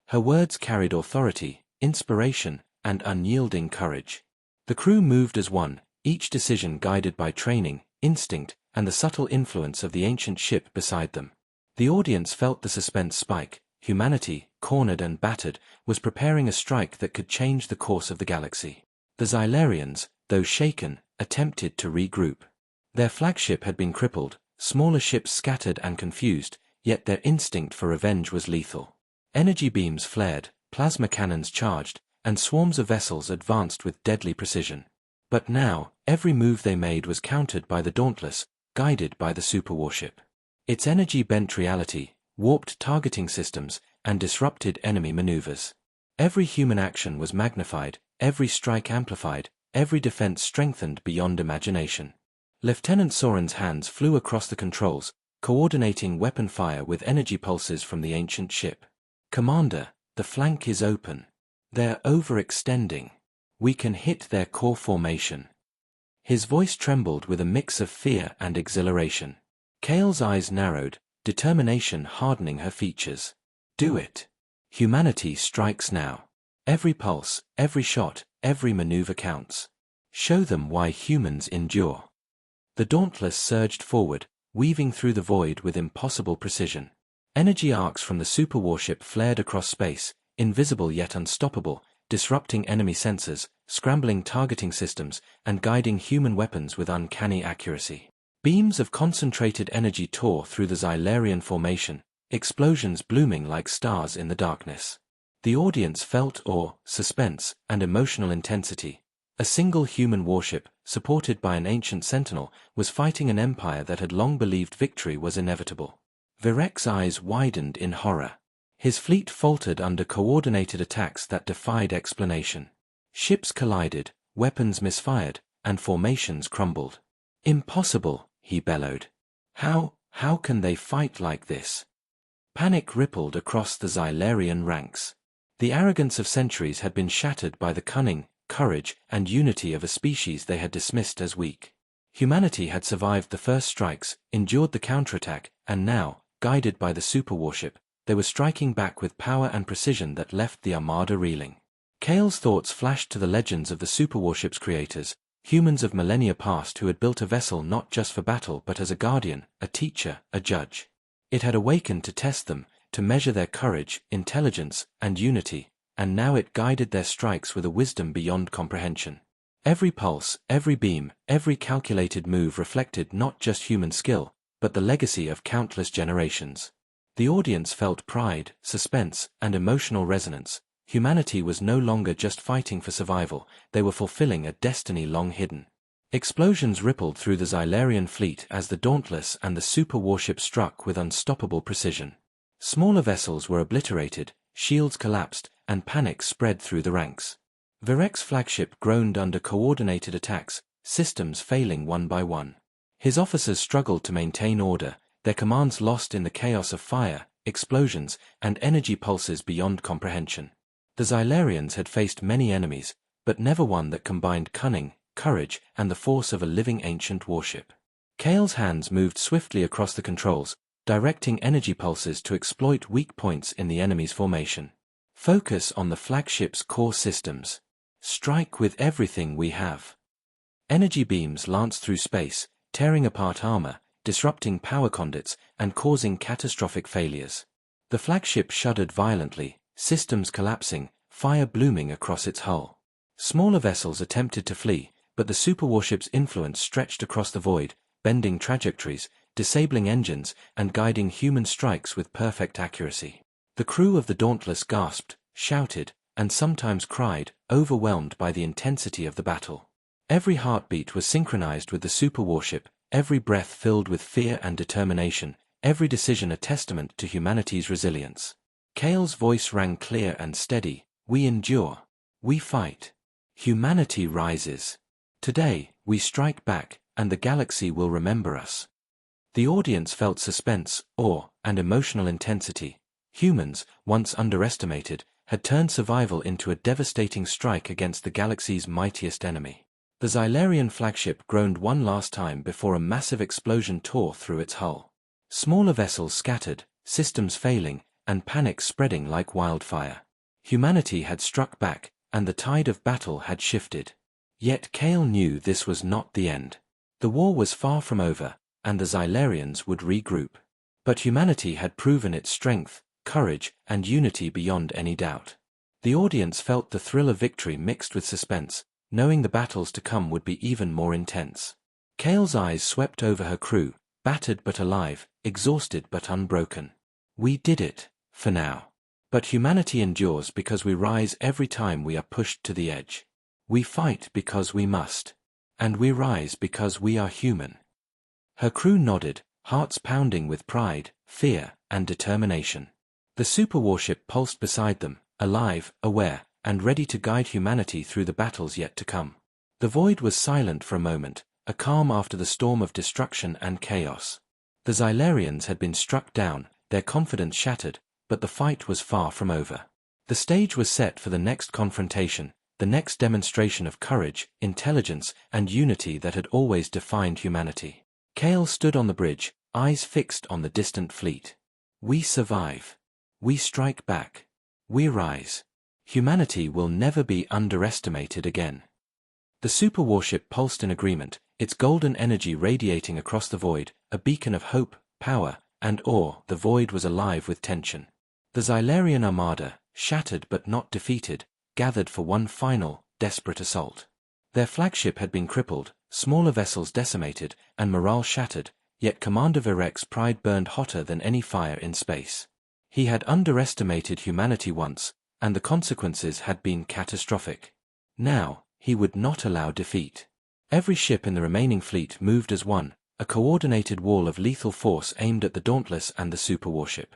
Her words carried authority, inspiration, and unyielding courage. The crew moved as one, each decision guided by training, instinct, and the subtle influence of the ancient ship beside them. The audience felt the suspense spike. Humanity, cornered and battered, was preparing a strike that could change the course of the galaxy. The Xylarians, though shaken, attempted to regroup. Their flagship had been crippled, smaller ships scattered and confused, yet their instinct for revenge was lethal. Energy beams flared, plasma cannons charged, and swarms of vessels advanced with deadly precision. But now, every move they made was countered by the Dauntless, guided by the Superwarship. Its energy bent reality, warped targeting systems, and disrupted enemy maneuvers. Every human action was magnified, every strike amplified, every defense strengthened beyond imagination. Lieutenant Soren's hands flew across the controls, coordinating weapon fire with energy pulses from the ancient ship. Commander, the flank is open. They're overextending. We can hit their core formation. His voice trembled with a mix of fear and exhilaration. Cale's eyes narrowed, determination hardening her features. Do it. Humanity strikes now. Every pulse, every shot, every maneuver counts. Show them why humans endure. The Dauntless surged forward, weaving through the void with impossible precision. Energy arcs from the superwarship flared across space, invisible yet unstoppable, disrupting enemy sensors, scrambling targeting systems, and guiding human weapons with uncanny accuracy. Beams of concentrated energy tore through the Xylarian formation, explosions blooming like stars in the darkness. The audience felt awe, suspense, and emotional intensity. A single human warship, supported by an ancient sentinel, was fighting an empire that had long believed victory was inevitable. Virek's eyes widened in horror. His fleet faltered under coordinated attacks that defied explanation. Ships collided, weapons misfired, and formations crumbled. "Impossible," he bellowed. How can they fight like this?" Panic rippled across the Xylarian ranks. The arrogance of centuries had been shattered by the cunning, courage, and unity of a species they had dismissed as weak. Humanity had survived the first strikes, endured the counterattack, and now, guided by the superwarship, they were striking back with power and precision that left the armada reeling. Cale's thoughts flashed to the legends of the superwarship's creators, humans of millennia past who had built a vessel not just for battle but as a guardian, a teacher, a judge. It had awakened to test them, to measure their courage, intelligence, and unity, and now it guided their strikes with a wisdom beyond comprehension. Every pulse, every beam, every calculated move reflected not just human skill, but the legacy of countless generations. The audience felt pride, suspense, and emotional resonance. Humanity was no longer just fighting for survival, they were fulfilling a destiny long hidden. Explosions rippled through the Xylarian fleet as the Dauntless and the superwarship struck with unstoppable precision. Smaller vessels were obliterated, shields collapsed, and panic spread through the ranks. Virek's flagship groaned under coordinated attacks, systems failing one by one. His officers struggled to maintain order, their commands lost in the chaos of fire, explosions, and energy pulses beyond comprehension. The Xylarians had faced many enemies, but never one that combined cunning, courage, and the force of a living ancient warship. Cale's hands moved swiftly across the controls, directing energy pulses to exploit weak points in the enemy's formation. Focus on the flagship's core systems. Strike with everything we have. Energy beams lanced through space, tearing apart armor, disrupting power conduits, and causing catastrophic failures. The flagship shuddered violently, systems collapsing, fire blooming across its hull. Smaller vessels attempted to flee, but the superwarship's influence stretched across the void, bending trajectories, disabling engines, and guiding human strikes with perfect accuracy. The crew of the Dauntless gasped, shouted, and sometimes cried, overwhelmed by the intensity of the battle. Every heartbeat was synchronized with the superwarship, every breath filled with fear and determination, every decision a testament to humanity's resilience. Cale's voice rang clear and steady, "We endure. We fight. Humanity rises. Today, we strike back, and the galaxy will remember us." The audience felt suspense, awe, and emotional intensity. Humans, once underestimated, had turned survival into a devastating strike against the galaxy's mightiest enemy. The Xylarian flagship groaned one last time before a massive explosion tore through its hull. Smaller vessels scattered, systems failing, and panic spreading like wildfire. Humanity had struck back, and the tide of battle had shifted. Yet Cale knew this was not the end. The war was far from over, and the Xylarians would regroup. But humanity had proven its strength, courage, and unity beyond any doubt. The audience felt the thrill of victory mixed with suspense, knowing the battles to come would be even more intense. Cale's eyes swept over her crew, battered but alive, exhausted but unbroken. "We did it, for now. But humanity endures because we rise every time we are pushed to the edge. We fight because we must. And we rise because we are human." Her crew nodded, hearts pounding with pride, fear, and determination. The superwarship pulsed beside them, alive, aware, and ready to guide humanity through the battles yet to come. The void was silent for a moment, a calm after the storm of destruction and chaos. The Xylarians had been struck down, their confidence shattered, but the fight was far from over. The stage was set for the next confrontation, the next demonstration of courage, intelligence, and unity that had always defined humanity. Cale stood on the bridge, eyes fixed on the distant fleet. "We survive. We strike back. We rise. Humanity will never be underestimated again." The superwarship pulsed in agreement, its golden energy radiating across the void, a beacon of hope, power, and awe. The void was alive with tension. The Xylarian armada, shattered but not defeated, gathered for one final, desperate assault. Their flagship had been crippled, smaller vessels decimated, and morale shattered, yet Commander Virek's pride burned hotter than any fire in space. He had underestimated humanity once, and the consequences had been catastrophic. Now, he would not allow defeat. Every ship in the remaining fleet moved as one, a coordinated wall of lethal force aimed at the Dauntless and the Superwarship.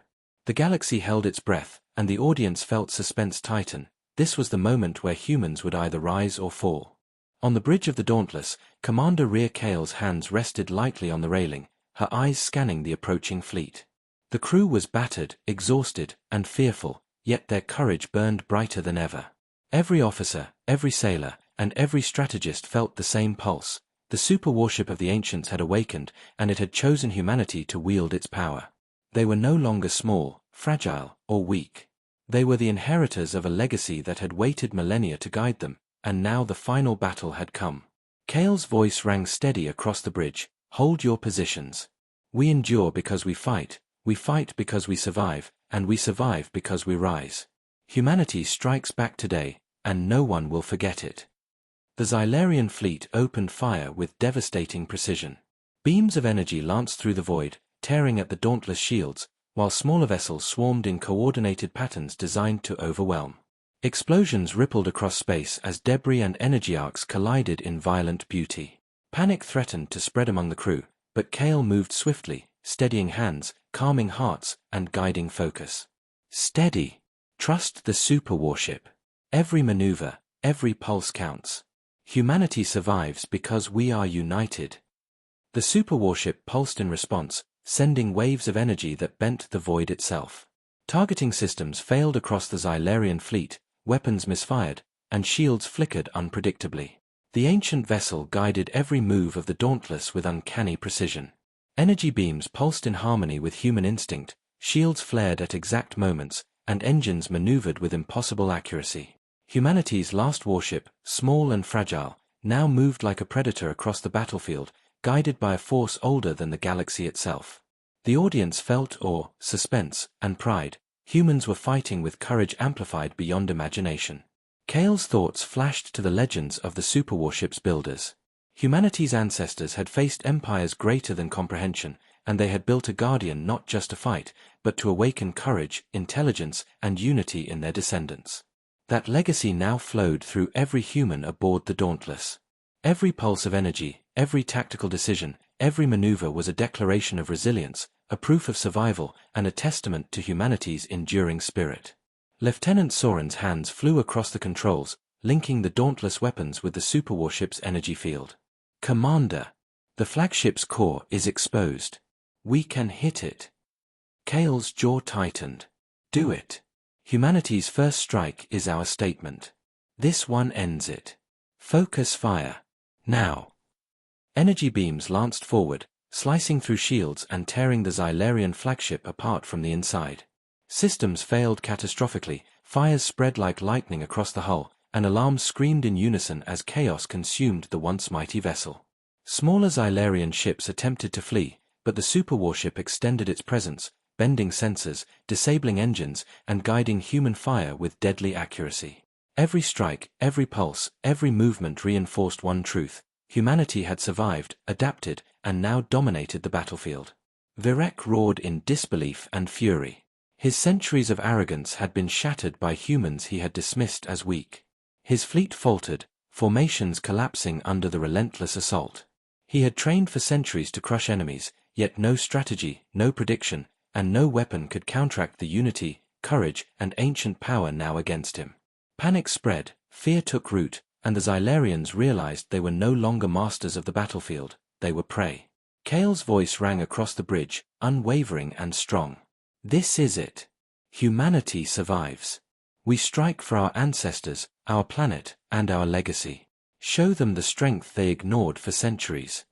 The galaxy held its breath, and the audience felt suspense tighten. This was the moment where humans would either rise or fall. On the bridge of the Dauntless, Commander Rhea Kale's hands rested lightly on the railing, her eyes scanning the approaching fleet. The crew was battered, exhausted, and fearful, yet their courage burned brighter than ever. Every officer, every sailor, and every strategist felt the same pulse. The superwarship of the ancients had awakened, and it had chosen humanity to wield its power. They were no longer small, fragile, or weak. They were the inheritors of a legacy that had waited millennia to guide them, and now the final battle had come. Kale's voice rang steady across the bridge. Hold your positions. We endure because we fight because we survive, and we survive because we rise. Humanity strikes back today, and no one will forget it. The Xylarian fleet opened fire with devastating precision. Beams of energy lanced through the void, tearing at the Dauntless shields, while smaller vessels swarmed in coordinated patterns designed to overwhelm. Explosions rippled across space as debris and energy arcs collided in violent beauty. Panic threatened to spread among the crew, but Kale moved swiftly, steadying hands, calming hearts, and guiding focus. Steady. Trust the superwarship. Every maneuver, every pulse counts. Humanity survives because we are united. The superwarship pulsed in response, sending waves of energy that bent the void itself. Targeting systems failed across the Xylarian fleet, weapons misfired, and shields flickered unpredictably. The ancient vessel guided every move of the Dauntless with uncanny precision. Energy beams pulsed in harmony with human instinct, shields flared at exact moments, and engines maneuvered with impossible accuracy. Humanity's last warship, small and fragile, now moved like a predator across the battlefield, guided by a force older than the galaxy itself. The audience felt awe, suspense, and pride. Humans were fighting with courage amplified beyond imagination. Kale's thoughts flashed to the legends of the superwarship's builders. Humanity's ancestors had faced empires greater than comprehension, and they had built a guardian not just to fight, but to awaken courage, intelligence, and unity in their descendants. That legacy now flowed through every human aboard the Dauntless. Every pulse of energy, every tactical decision, every maneuver was a declaration of resilience, a proof of survival, and a testament to humanity's enduring spirit. Lieutenant Soren's hands flew across the controls, linking the Dauntless weapons with the superwarship's energy field. Commander, the flagship's core is exposed. We can hit it. Kale's jaw tightened. Do it. Humanity's first strike is our statement. This one ends it. Focus fire. Now. Energy beams lanced forward, slicing through shields and tearing the Xylarian flagship apart from the inside. Systems failed catastrophically, fires spread like lightning across the hull, and alarms screamed in unison as chaos consumed the once mighty vessel. Smaller Xylarian ships attempted to flee, but the superwarship extended its presence, bending sensors, disabling engines, and guiding human fire with deadly accuracy. Every strike, every pulse, every movement reinforced one truth: humanity had survived, adapted, and now dominated the battlefield. Virek roared in disbelief and fury. His centuries of arrogance had been shattered by humans he had dismissed as weak. His fleet faltered, formations collapsing under the relentless assault. He had trained for centuries to crush enemies, yet no strategy, no prediction, and no weapon could counteract the unity, courage, and ancient power now against him. Panic spread, fear took root, and the Xylarians realized they were no longer masters of the battlefield, they were prey. Kale's voice rang across the bridge, unwavering and strong. This is it. Humanity survives. We strike for our ancestors, our planet, and our legacy. Show them the strength they ignored for centuries.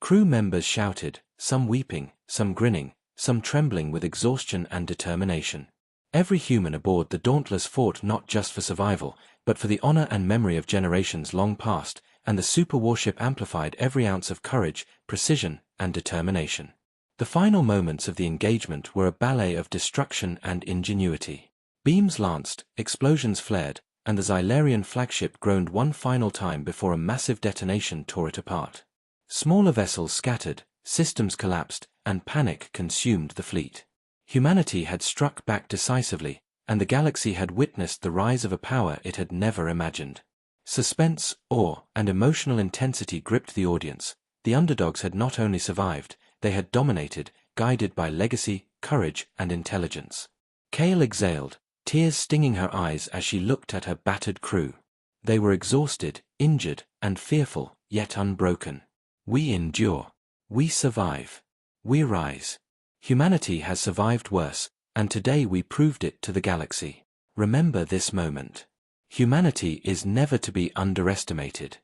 Crew members shouted, some weeping, some grinning, some trembling with exhaustion and determination. Every human aboard the Dauntless fought not just for survival, but for the honor and memory of generations long past, and the superwarship amplified every ounce of courage, precision, and determination. The final moments of the engagement were a ballet of destruction and ingenuity. Beams lanced, explosions flared, and the Xylarian flagship groaned one final time before a massive detonation tore it apart. Smaller vessels scattered, systems collapsed, and panic consumed the fleet. Humanity had struck back decisively, and the galaxy had witnessed the rise of a power it had never imagined. Suspense, awe, and emotional intensity gripped the audience. The underdogs had not only survived, they had dominated, guided by legacy, courage, and intelligence. Kale exhaled, tears stinging her eyes as she looked at her battered crew. They were exhausted, injured, and fearful, yet unbroken. We endure. We survive. We rise. Humanity has survived worse, and today we proved it to the galaxy. Remember this moment. Humanity is never to be underestimated.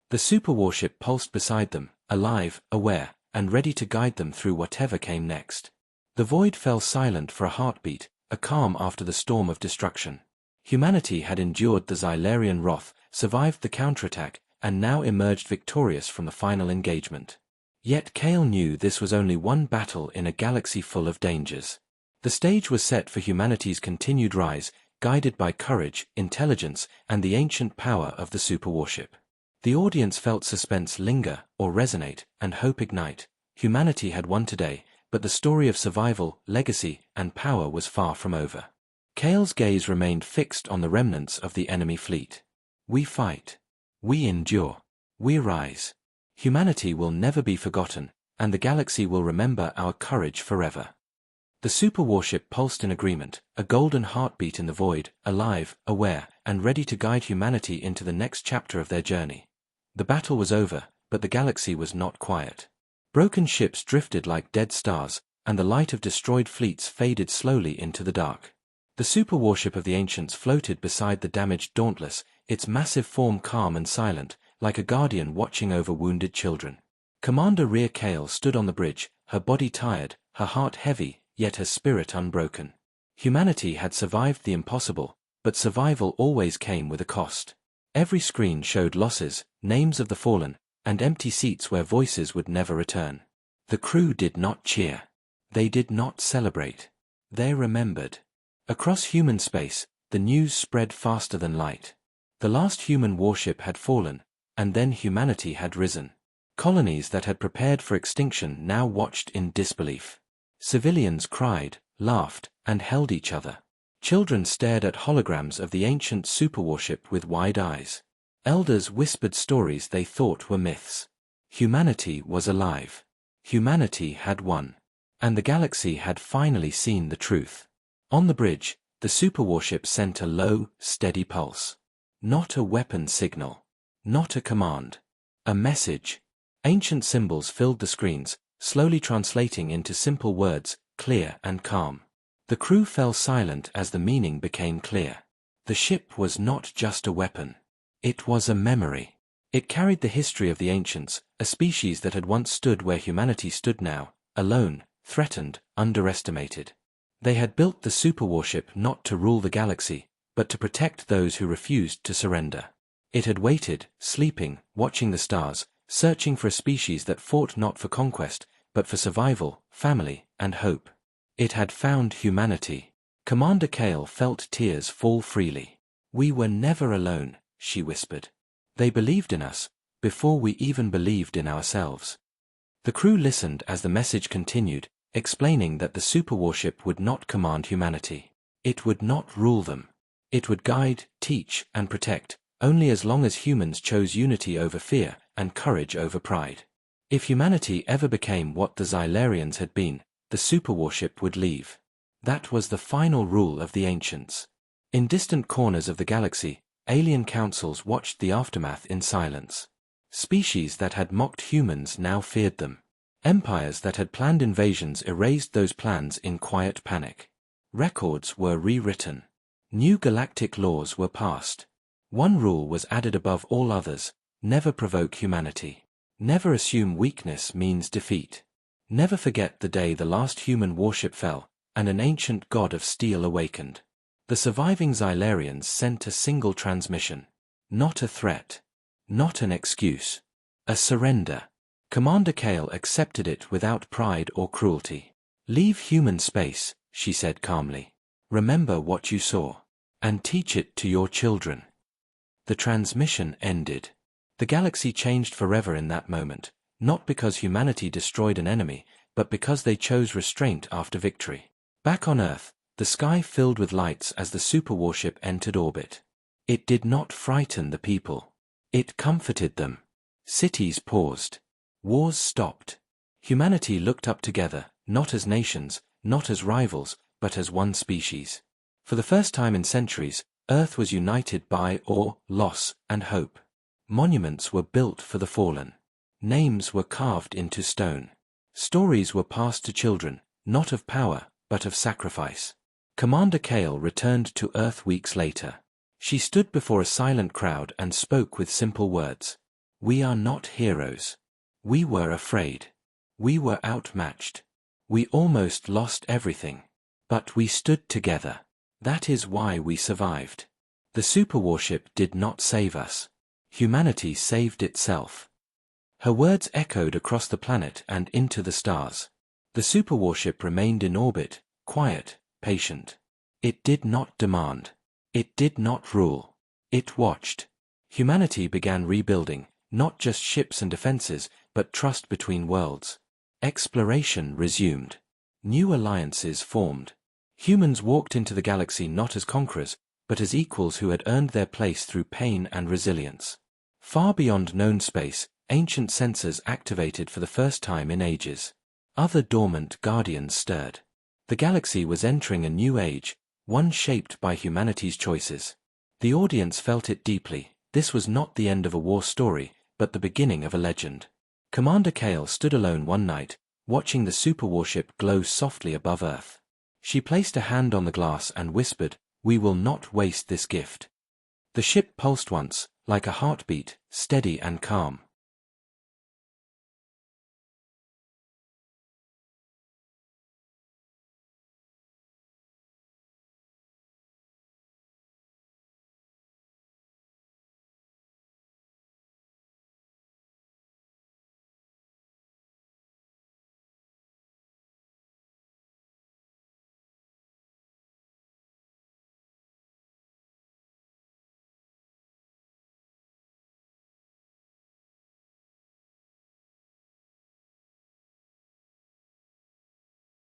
The superwarship pulsed beside them, alive, aware, and ready to guide them through whatever came next. The void fell silent for a heartbeat, a calm after the storm of destruction. Humanity had endured the Xylarian wrath, survived the counterattack, and now emerged victorious from the final engagement. Yet Kale knew this was only one battle in a galaxy full of dangers. The stage was set for humanity's continued rise, guided by courage, intelligence, and the ancient power of the superwarship. The audience felt suspense linger or resonate, and hope ignite. Humanity had won today, but the story of survival, legacy, and power was far from over. Kale's gaze remained fixed on the remnants of the enemy fleet. We fight. We endure. We rise. Humanity will never be forgotten, and the galaxy will remember our courage forever. The superwarship pulsed in agreement, a golden heartbeat in the void, alive, aware, and ready to guide humanity into the next chapter of their journey. The battle was over, but the galaxy was not quiet. Broken ships drifted like dead stars, and the light of destroyed fleets faded slowly into the dark. The superwarship of the ancients floated beside the damaged Dauntless, its massive form calm and silent, like a guardian watching over wounded children. Commander Rhea Kale stood on the bridge, her body tired, her heart heavy, yet her spirit unbroken. Humanity had survived the impossible, but survival always came with a cost. Every screen showed losses, names of the fallen, and empty seats where voices would never return. The crew did not cheer. They did not celebrate. They remembered. Across human space, the news spread faster than light. The last human warship had fallen, and then humanity had risen. Colonies that had prepared for extinction now watched in disbelief. Civilians cried, laughed, and held each other. Children stared at holograms of the ancient superwarship with wide eyes. Elders whispered stories they thought were myths. Humanity was alive. Humanity had won. And the galaxy had finally seen the truth. On the bridge, the superwarship sent a low, steady pulse. Not a weapon signal. Not a command. A message. Ancient symbols filled the screens, slowly translating into simple words, clear and calm. The crew fell silent as the meaning became clear. The ship was not just a weapon. It was a memory. It carried the history of the ancients, a species that had once stood where humanity stood now, alone, threatened, underestimated. They had built the superwarship not to rule the galaxy, but to protect those who refused to surrender. It had waited, sleeping, watching the stars, searching for a species that fought not for conquest, but for survival, family, and hope. It had found humanity. Commander Kale felt tears fall freely. We were never alone, she whispered. They believed in us, before we even believed in ourselves. The crew listened as the message continued, explaining that the superwarship would not command humanity. It would not rule them. It would guide, teach, and protect, only as long as humans chose unity over fear and courage over pride. If humanity ever became what the Xylarians had been, the superwarship would leave. That was the final rule of the ancients. In distant corners of the galaxy, alien councils watched the aftermath in silence. Species that had mocked humans now feared them. Empires that had planned invasions erased those plans in quiet panic. Records were rewritten. New galactic laws were passed. One rule was added above all others: never provoke humanity. Never assume weakness means defeat. Never forget the day the last human warship fell, and an ancient god of steel awakened. The surviving Xylarians sent a single transmission. Not a threat. Not an excuse. A surrender. Commander Kale accepted it without pride or cruelty. Leave human space, she said calmly. Remember what you saw. And teach it to your children. The transmission ended. The galaxy changed forever in that moment, not because humanity destroyed an enemy, but because they chose restraint after victory. Back on Earth, the sky filled with lights as the superwarship entered orbit. It did not frighten the people. It comforted them. Cities paused. Wars stopped. Humanity looked up together, not as nations, not as rivals, but as one species. For the first time in centuries, Earth was united by awe, loss, and hope. Monuments were built for the fallen. Names were carved into stone. Stories were passed to children, not of power, but of sacrifice. Commander Kale returned to Earth weeks later. She stood before a silent crowd and spoke with simple words. We are not heroes. We were afraid. We were outmatched. We almost lost everything. But we stood together. That is why we survived. The superwarship did not save us. Humanity saved itself. Her words echoed across the planet and into the stars. The superwarship remained in orbit, quiet, patient. It did not demand. It did not rule. It watched. Humanity began rebuilding, not just ships and defenses, but trust between worlds. Exploration resumed. New alliances formed. Humans walked into the galaxy not as conquerors, but as equals who had earned their place through pain and resilience. Far beyond known space, ancient sensors activated for the first time in ages. Other dormant guardians stirred. The galaxy was entering a new age, one shaped by humanity's choices. The audience felt it deeply. This was not the end of a war story, but the beginning of a legend. Commander Kale stood alone one night, watching the superwarship glow softly above Earth. She placed a hand on the glass and whispered, "We will not waste this gift." The ship pulsed once, like a heartbeat, steady and calm.